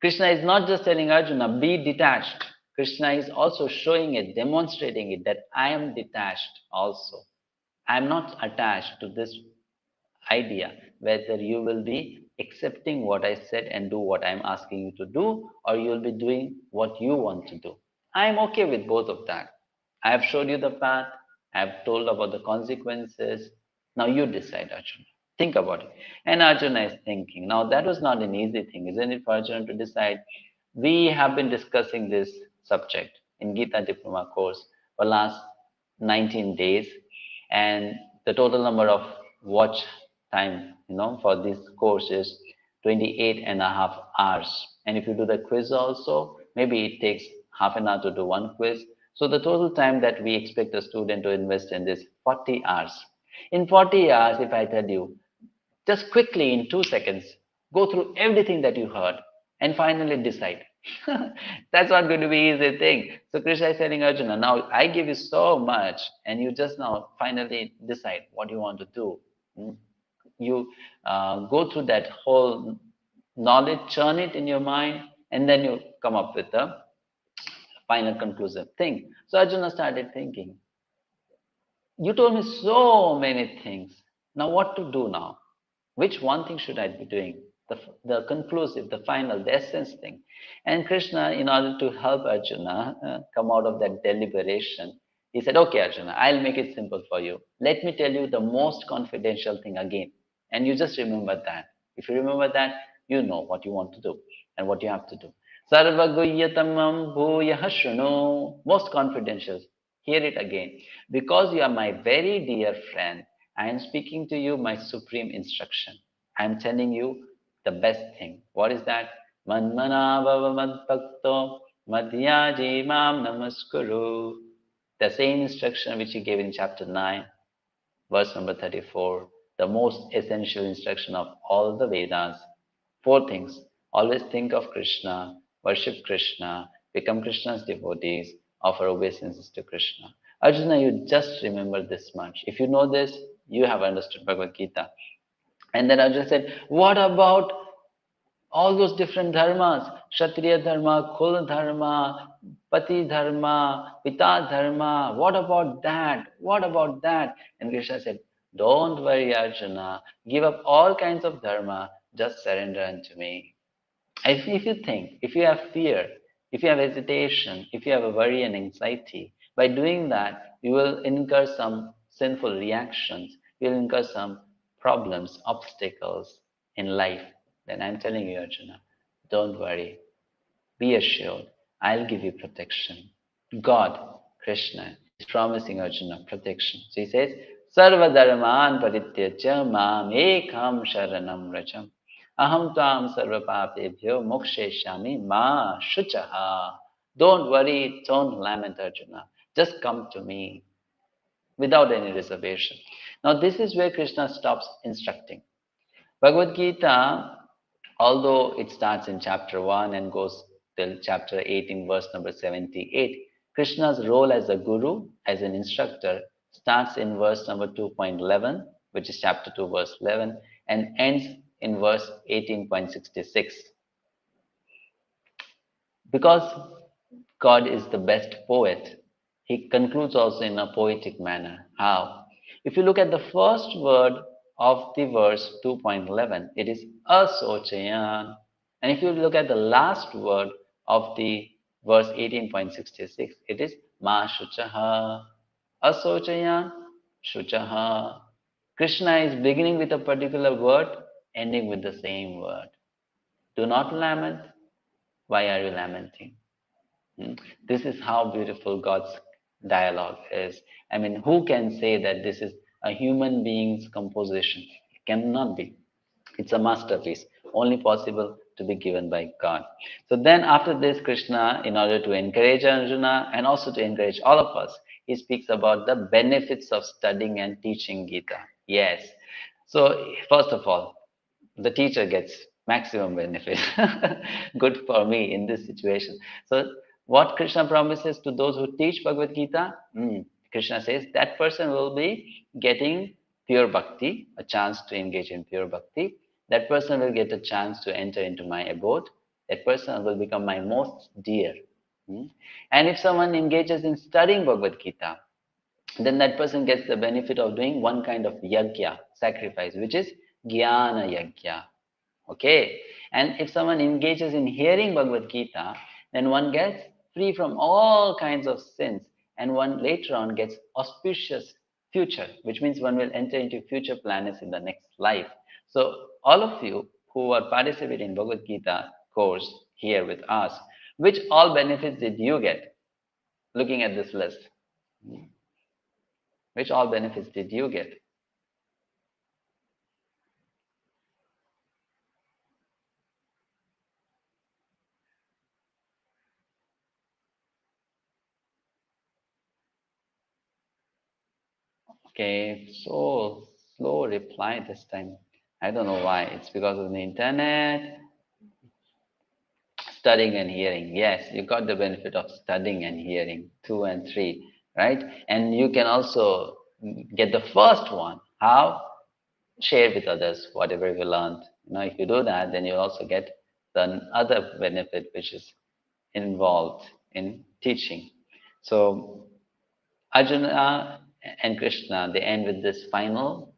Krishna is not just telling Arjuna, be detached. Krishna is also showing it, demonstrating it, that I am detached also. I am not attached to this idea. whether you will be accepting what I said and do what I'm asking you to do, or you will be doing what you want to do. I'm okay with both of that. I have showed you the path. I have told about the consequences. Now you decide, Arjuna. Think about it. And Arjuna is thinking. Now that was not an easy thing, isn't it, for Arjuna to decide? We have been discussing this subject in Gita Diploma course for last 19 days, and the total number of watch time, for this course is 28 and a half hours. And if you do the quiz also, maybe it takes half an hour to do one quiz. So the total time that we expect a student to invest in this 40 hours. In 40 hours, if I tell you, just quickly in 2 seconds, go through everything that you heard and finally decide. That's not going to be easy thing. So Krishna is telling Arjuna, now I give you so much and you just now finally decide what you want to do. You go through that whole knowledge, churn it in your mind, and then you come up with the final conclusive thing. So Arjuna started thinking, you told me so many things. Now what to do now? Which one thing should I be doing? The conclusive, the final, the essence thing. And Krishna, in order to help Arjuna come out of that deliberation, he said, okay, Arjuna, I'll make it simple for you. Let me tell you the most confidential thing again. And you just remember that. If you remember that, you know what you want to do and what you have to do. Sarvaguyyatamam bhuyah shrunu. Most confidential. Hear it again. Because you are my very dear friend, I am speaking to you my supreme instruction. I am telling you the best thing. What is that? Manmana bhava madbhakto madhyaji mam namaskuru. The same instruction which he gave in chapter 9, verse number 34. The most essential instruction of all the Vedas. 4 things. Always think of Krishna, worship Krishna, become Krishna's devotees, offer obeisances to Krishna. Arjuna, you just remember this much. If you know this, you have understood Bhagavad Gita. And then Arjuna said, what about all those different dharmas? Kshatriya dharma, Kul dharma, Pati dharma, Pita dharma. What about that? What about that? And Krishna said, don't worry, Arjuna. Give up all kinds of dharma. Just surrender unto me. If you think, if you have fear, if you have hesitation, if you have a worry and anxiety, by doing that, you will incur some sinful reactions. You will incur some problems, obstacles in life. Then I'm telling you, Arjuna, don't worry. Be assured. I'll give you protection. God, Krishna, is promising Arjuna protection. So he says, Sarva dharman parityajya mam ekam sharanam rajam. Aham tvam 𝗟𝗶𝗵𝗀𝗍 moksheshyami ma shuchaha. Don't worry, don't lament, Arjuna. Just come to me without any reservation. Now this is where Krishna stops instructing. Bhagavad Gita, although it starts in chapter 1 and goes till chapter 18, verse number 78, Krishna's role as a guru, as an instructor, starts in verse number 2.11, which is chapter 2, verse 11, and ends in verse 18.66. Because God is the best poet, he concludes also in a poetic manner. How? If you look at the first word of the verse 2.11, it is asochayan. And if you look at the last word of the verse 18.66, it is ma shuchaha. Asochayan, shuchaha. Krishna is beginning with a particular word, ending with the same word. Do not lament. Why are you lamenting? This is how beautiful God's dialogue is. I mean, who can say that this is a human being's composition? It cannot be. It's a masterpiece, only possible to be given by God. So then after this, Krishna, in order to encourage Arjuna and also to encourage all of us, he speaks about the benefits of studying and teaching Gita. Yes. So first of all, the teacher gets maximum benefit. Good for me in this situation. So what Krishna promises to those who teach Bhagavad Gita? Krishna says that person will be getting pure bhakti, a chance to engage in pure bhakti. That person will get a chance to enter into my abode. That person will become my most dear. And if someone engages in studying Bhagavad Gita, then that person gets the benefit of doing one kind of yajna, sacrifice, which is Jnana Yajna. Okay? And if someone engages in hearing Bhagavad Gita, then one gets free from all kinds of sins, and one later on gets auspicious future, which means one will enter into future planets in the next life. So all of you who are participating in Bhagavad Gita course here with us, which all benefits did you get? Looking at this list, which all benefits did you get? Okay, so slow reply this time. I don't know why. It's because of the internet. Studying and hearing. Yes, you got the benefit of studying and hearing, 2 and 3, right? And you can also get the first one. How? Share with others whatever you learned. If you do that, then you also get the other benefit which is involved in teaching. So Arjuna and Krishna, they end with this final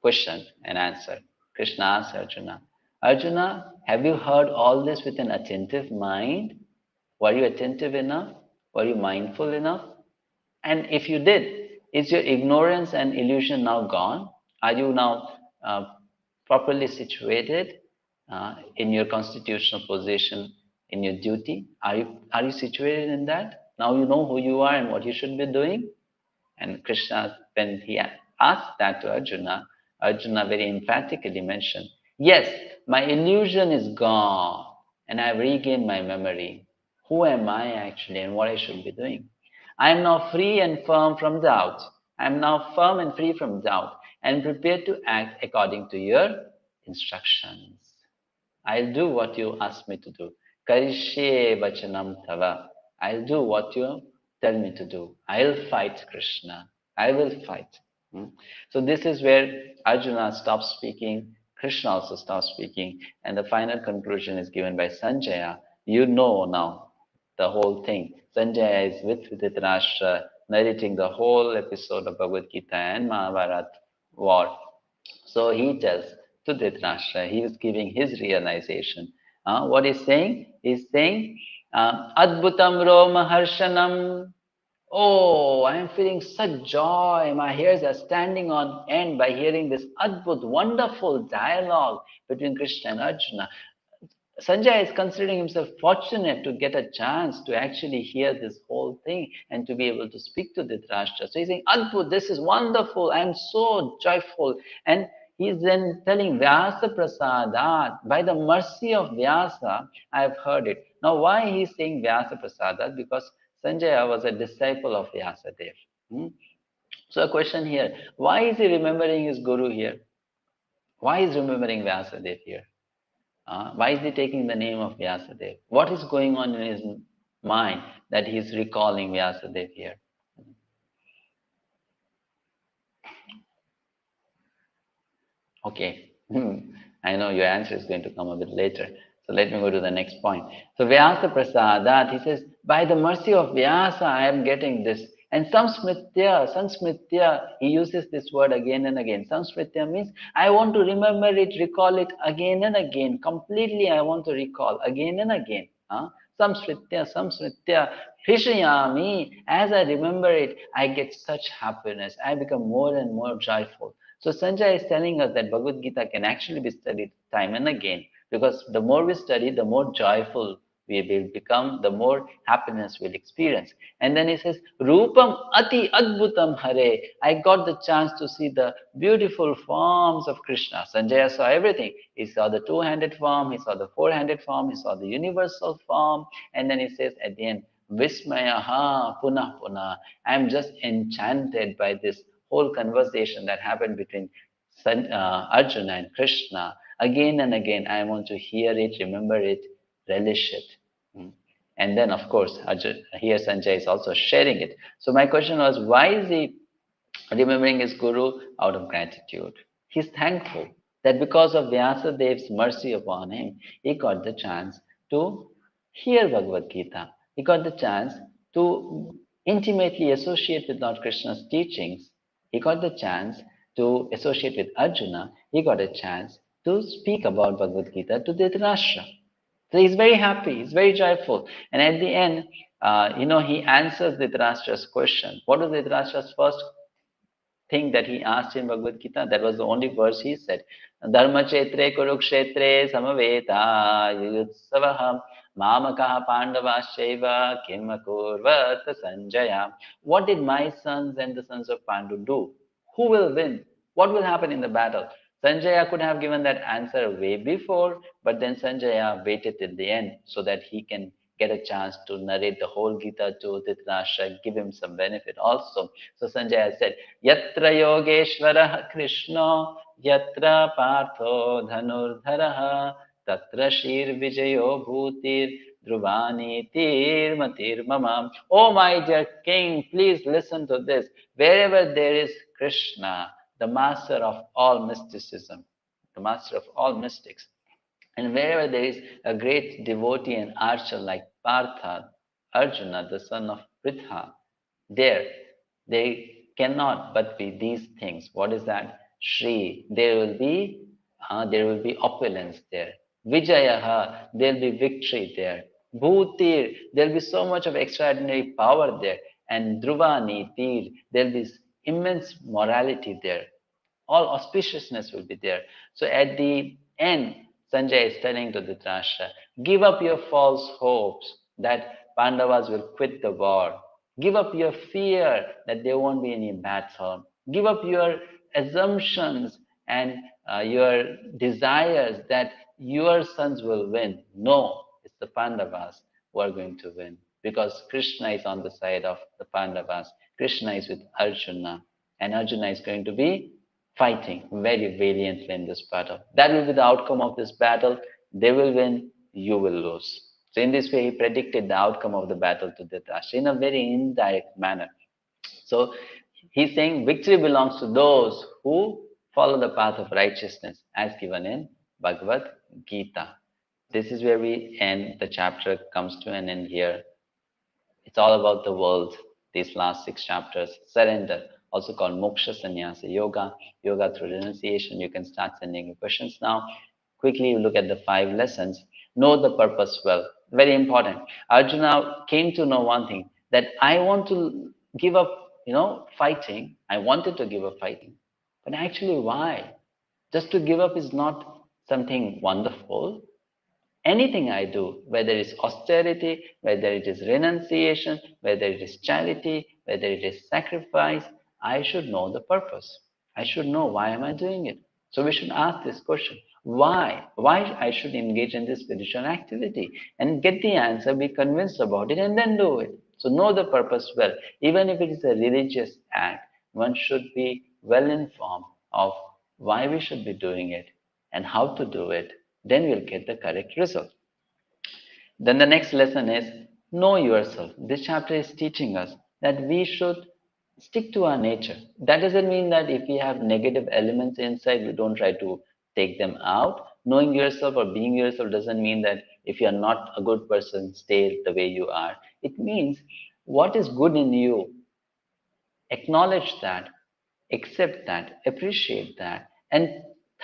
question and answer. Krishna asks Arjuna, Arjuna, have you heard all this with an attentive mind? Were you attentive enough? Were you mindful enough? And if you did, is your ignorance and illusion now gone? Are you now properly situated in your constitutional position, in your duty? Are you situated in that? Now you know who you are and what you should be doing? And Krishna, when he asked that to Arjuna, Arjuna very emphatically mentioned, yes, my illusion is gone and I've regained my memory. Who am I actually and what I should be doing? I am now free and firm from doubt. I am now firm and free from doubt and prepared to act according to your instructions. I'll do what you ask me to do. 𝗪𝗍𝗵𝗀𝗻𝗔. I'll do what you tell me to do. I'll fight Krishna. I will fight. So this is where Arjuna stops speaking, Krishna also stops speaking, and the final conclusion is given by Sanjaya. You know now the whole thing. Sanjaya is with Dhritarashtra, narrating the whole episode of Bhagavad Gita and Mahabharata war. So he tells to Dhritarashtra, he is giving his realization. What he's saying? He's saying, Adbhutam Roma Harshanam. Oh, I am feeling such joy. My hairs are standing on end by hearing this Adbhut, wonderful dialogue between Krishna and Arjuna. Sanjay is considering himself fortunate to get a chance to actually hear this whole thing and to be able to speak to Dhritarashtra. So he's saying, Adbhut, this is wonderful. I am so joyful. And he's then telling Vyasa Prasadat, by the mercy of Vyasa, I have heard it. Now, why he's saying Vyasa Prasadat? Because Sanjaya was a disciple of Vyasadeva. So a question here, why is he remembering his guru here? Why is remembering Vyasadeva here? Why is he taking the name of Vyasadeva? What is going on in his mind that he is recalling Vyasadeva here? Okay, I know your answer is going to come a bit later. So let me go to the next point. So Vyasa Prasadat, he says, by the mercy of Vyasa, I am getting this. And Samsmritya, he uses this word again and again. Samsmritya means, I want to remember it, recall it again and again. Completely I want to recall again and again. Samsmritya, 𝗪𝗍𝗵. As I remember it, I get such happiness. I become more and more joyful. So Sanjay is telling us that Bhagavad Gita can actually be studied time and again, because the more we study, the more joyful we will become, the more happiness we'll experience. And then he says, Rupam ati adbhutam hare. I got the chance to see the beautiful forms of Krishna. Sanjaya saw everything. He saw the two-handed form, he saw the four-handed form, he saw the universal form. And then he says at the end, Vismayaha punah punah. I am just enchanted by this whole conversation that happened between Arjuna and Krishna. Again and again, I want to hear it, remember it, relish it. And then, of course, here Sanjay is also sharing it. So my question was, why is he remembering his guru? Out of gratitude. He's thankful that because of Vyasadev's mercy upon him, he got the chance to hear Bhagavad Gita. He got the chance to intimately associate with Lord Krishna's teachings. He got the chance to associate with Arjuna, he got a chance to speak about Bhagavad Gita to Dhritarashtra. So he's very happy, he's very joyful. And at the end, he answers Dhritarashtra's question. What was Dhritarashtra's first thing that he asked in Bhagavad Gita? That was the only verse he said. Dharma chetre kurukshetre samaveta yuyutsavaham mamakaha pandavasyeva kim akurvat sanjaya. What did my sons and the sons of Pandu do? Who will win? What will happen in the battle? Sanjaya could have given that answer way before, but then Sanjaya waited till the end so that he can get a chance to narrate the whole Gita to Dhritarashtra, give him some benefit also. So Sanjaya said, Yatra Yogeshwara Krishna, Yatra Partho Dhanurdharaha, Tatra Shir Vijayo Bhutir, Dhruvani Tir Matir Mamam. Oh my dear king, please listen to this. Wherever there is Krishna, the master of all mysticism, the master of all mystics, and wherever there is a great devotee and archer like Partha, Arjuna, the son of Pritha, there cannot but be these things. What is that? Shri, there will be opulence there. Vijayaha, there will be victory there. Bhutir, there will be so much of extraordinary power there. And Dhruvani, Tir, there will be immense morality there. All auspiciousness will be there. So at the end, Sanjay is telling to Dhritarashtra, give up your false hopes that Pandavas will quit the war. Give up your fear that there won't be any battle. Give up your assumptions and your desires that your sons will win. No, it's the Pandavas who are going to win because Krishna is on the side of the Pandavas. Krishna is with Arjuna, and Arjuna is going to be fighting very valiantly in this battle. That will be the outcome of this battle. They will win, you will lose. So in this way, he predicted the outcome of the battle to Dhritarashtra in a very indirect manner. So he's saying victory belongs to those who follow the path of righteousness as given in Bhagavad Gita. This is where we end. The chapter comes to an end here. It's all about the world, these last 6 chapters. Surrender, also called Moksha Sannyasa Yoga, Yoga through renunciation. You can start sending your questions now. Quickly look at the 5 lessons. Know the purpose well. Very important. Arjuna came to know one thing, that I want to give up, fighting. I wanted to give up fighting. But actually, why? Just to give up is not something wonderful. Anything I do, whether it's austerity, whether it is renunciation, whether it is charity, whether it is sacrifice, I should know the purpose. I should know why am I doing it. So we should ask this question. Why? Why I should engage in this spiritual activity? And get the answer, be convinced about it, and then do it. So know the purpose well. Even if it is a religious act, one should be well informed of why we should be doing it and how to do it. Then we'll get the correct result. Then the next lesson is know yourself. This chapter is teaching us that we should stick to our nature. That doesn't mean that if we have negative elements inside, we don't try to take them out. Knowing yourself or being yourself doesn't mean that if you're not a good person, stay the way you are. It means what is good in you, acknowledge that, accept that, appreciate that, and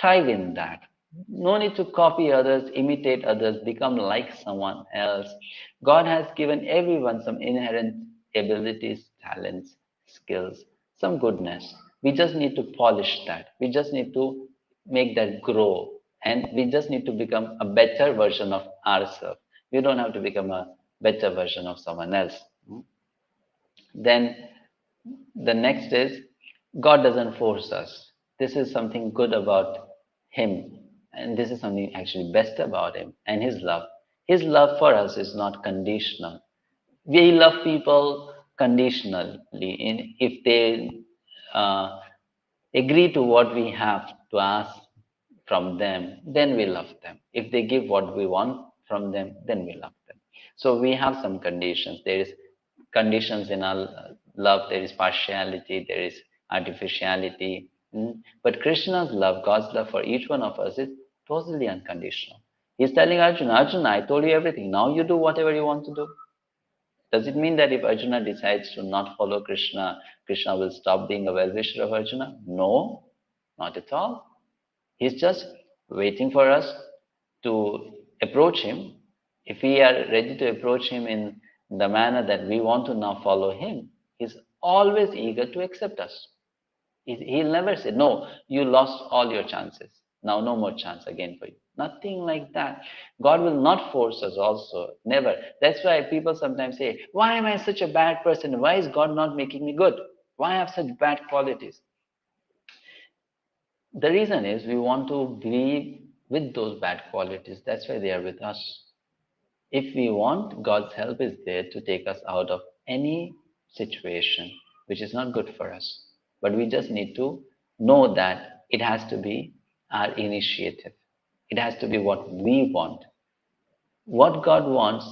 thrive in that. No need to copy others, imitate others, become like someone else. God has given everyone some inherent abilities, talents, skills, some goodness. We just need to polish that. We just need to make that grow. And we just need to become a better version of ourselves. We don't have to become a better version of someone else. Then the next is God doesn't force us. This is something good about Him. And this is something actually best about Him and His love. His love for us is not conditional. We love people conditionally. If they agree to what we have to ask from them, then we love them. If they give what we want from them, then we love them. So we have some conditions. There is conditions in our love. There is partiality. There is artificiality. But Krishna's love, God's love for each one of us is totally unconditional. He's telling Arjuna, Arjuna, I told you everything. Now you do whatever you want to do. Does it mean that if Arjuna decides to not follow Krishna, Krishna will stop being a well-wisher of Arjuna? No. Not at all. He's just waiting for us to approach him. If we are ready to approach him in the manner that we want to now follow him, he's always eager to accept us. He'll never say, no, you lost all your chances. Now no more chance again for you. Nothing like that. God will not force us also. Never. That's why people sometimes say, why am I such a bad person? Why is God not making me good? Why I have such bad qualities? The reason is we want to be with those bad qualities. That's why they are with us. If we want, God's help is there to take us out of any situation which is not good for us. But we just need to know that it has to be our initiative. It has to be what we want. What God wants,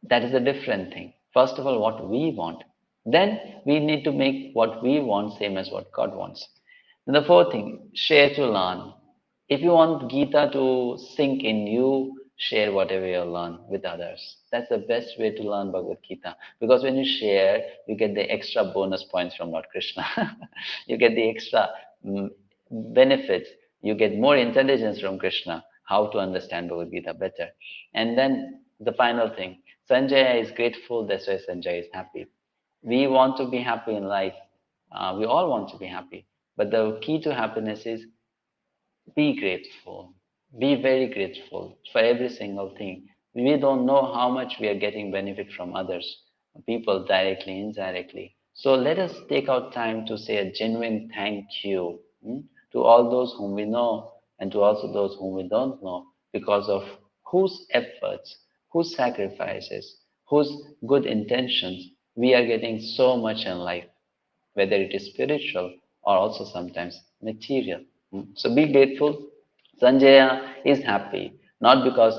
that is a different thing. First of all, what we want. Then we need to make what we want same as what God wants. And the fourth thing, share to learn. If you want Gita to sink in you, share whatever you learn with others. That's the best way to learn Bhagavad Gita. Because when you share, you get the extra bonus points from Lord Krishna. You get the extra benefits. You get more intelligence from Krishna, how to understand Bhagavad Gita better. And then the final thing, Sanjaya is grateful, that's why Sanjaya is happy. We want to be happy in life. We all want to be happy. But the key to happiness is be grateful. Be very grateful for every single thing. We don't know how much we are getting benefit from others, people directly, indirectly. So let us take out time to say a genuine thank you to all those whom we know and to also those whom we don't know, because of whose efforts, whose sacrifices, whose good intentions we are getting so much in life, whether it is spiritual or also sometimes material. So be grateful. Sanjaya is happy, not because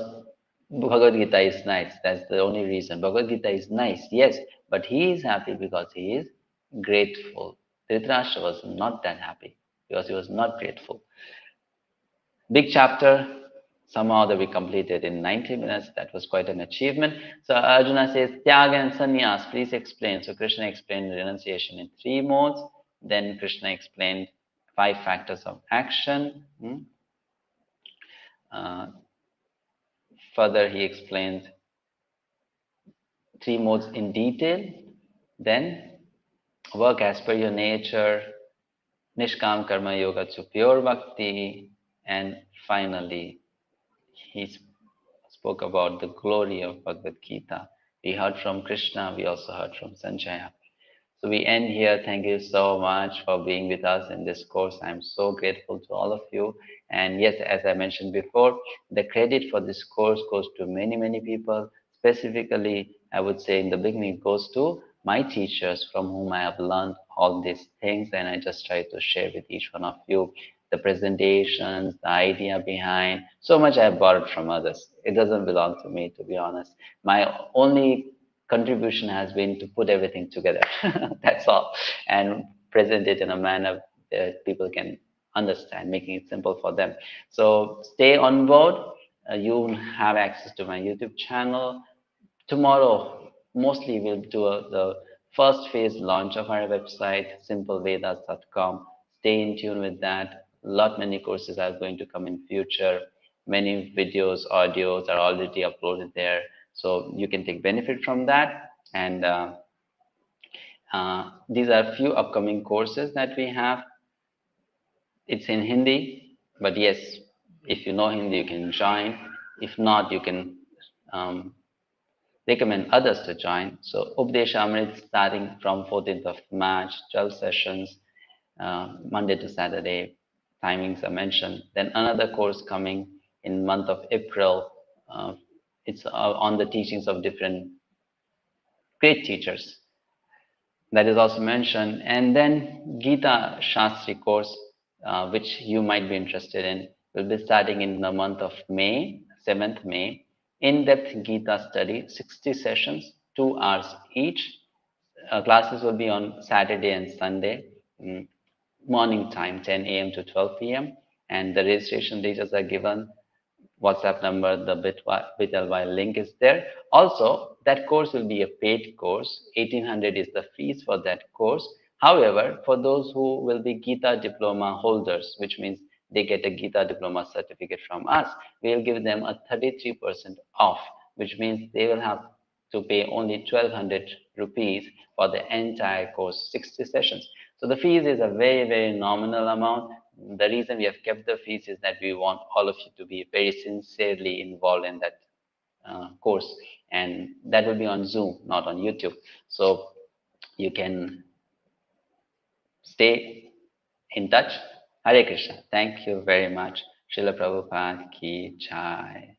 Bhagavad Gita is nice. That's the only reason. Bhagavad Gita is nice, yes, but he is happy because he is grateful. Dhritarashtra was not that happy because he was not grateful. Big chapter, somehow that we completed in 90 minutes. That was quite an achievement. So Arjuna says, Tyaga and Sannyas, please explain. So Krishna explained renunciation in 3 modes. Then Krishna explained 5 factors of action. Further, he explained 3 modes in detail. Then work as per your nature, Nishkam Karma Yoga to pure bhakti, and finally, he spoke about the glory of Bhagavad Gita. We heard from Krishna, we also heard from Sanjaya. So we end here. Thank you so much for being with us in this course. I'm so grateful to all of you. And yes, as I mentioned before, the credit for this course goes to many, many people. Specifically, I would say in the beginning, it goes to my teachers from whom I have learned all these things. And I just try to share with each one of you the presentations, the idea behind. So much I have borrowed from others. It doesn't belong to me, to be honest. My only contribution has been to put everything together. That's all. And present it in a manner that people can understand, making it simple for them. So stay on board. You have access to my YouTube channel. Tomorrow, mostly we'll do the first phase launch of our website, simplevedas.com. Stay in tune with that. Many courses are going to come in future. Many videos, audios are already uploaded there. So you can take benefit from that. And these are a few upcoming courses that we have. It's in Hindi, but yes, if you know Hindi, you can join. If not, you can recommend others to join. So 𝗟𝗶𝗳𝗏 starting from 14th of March, 12 sessions, Monday to Saturday. Timings are mentioned. Then another course coming in month of April. It's on the teachings of different great teachers. That is also mentioned. And then Gita Shastri course, which you might be interested in, will be starting in the month of May, 7th May. In-depth Gita study, 60 sessions, 2 hours each. Classes will be on Saturday and Sunday, morning time, 10 a.m. to 12 p.m. And the registration details are given. WhatsApp number, the bit.ly link is there. Also, that course will be a paid course. 1800 is the fees for that course. However, for those who will be Gita diploma holders, which means they get a Gita diploma certificate from us, we will give them a 33% off, which means they will have to pay only 1200 rupees for the entire course, 60 sessions. So the fees is a very, very nominal amount. The reason we have kept the fees is that we want all of you to be very sincerely involved in that course, and that will be on Zoom, not on YouTube. So you can stay in touch. Hare Krishna. Thank you very much. Srila Prabhupada ki jai.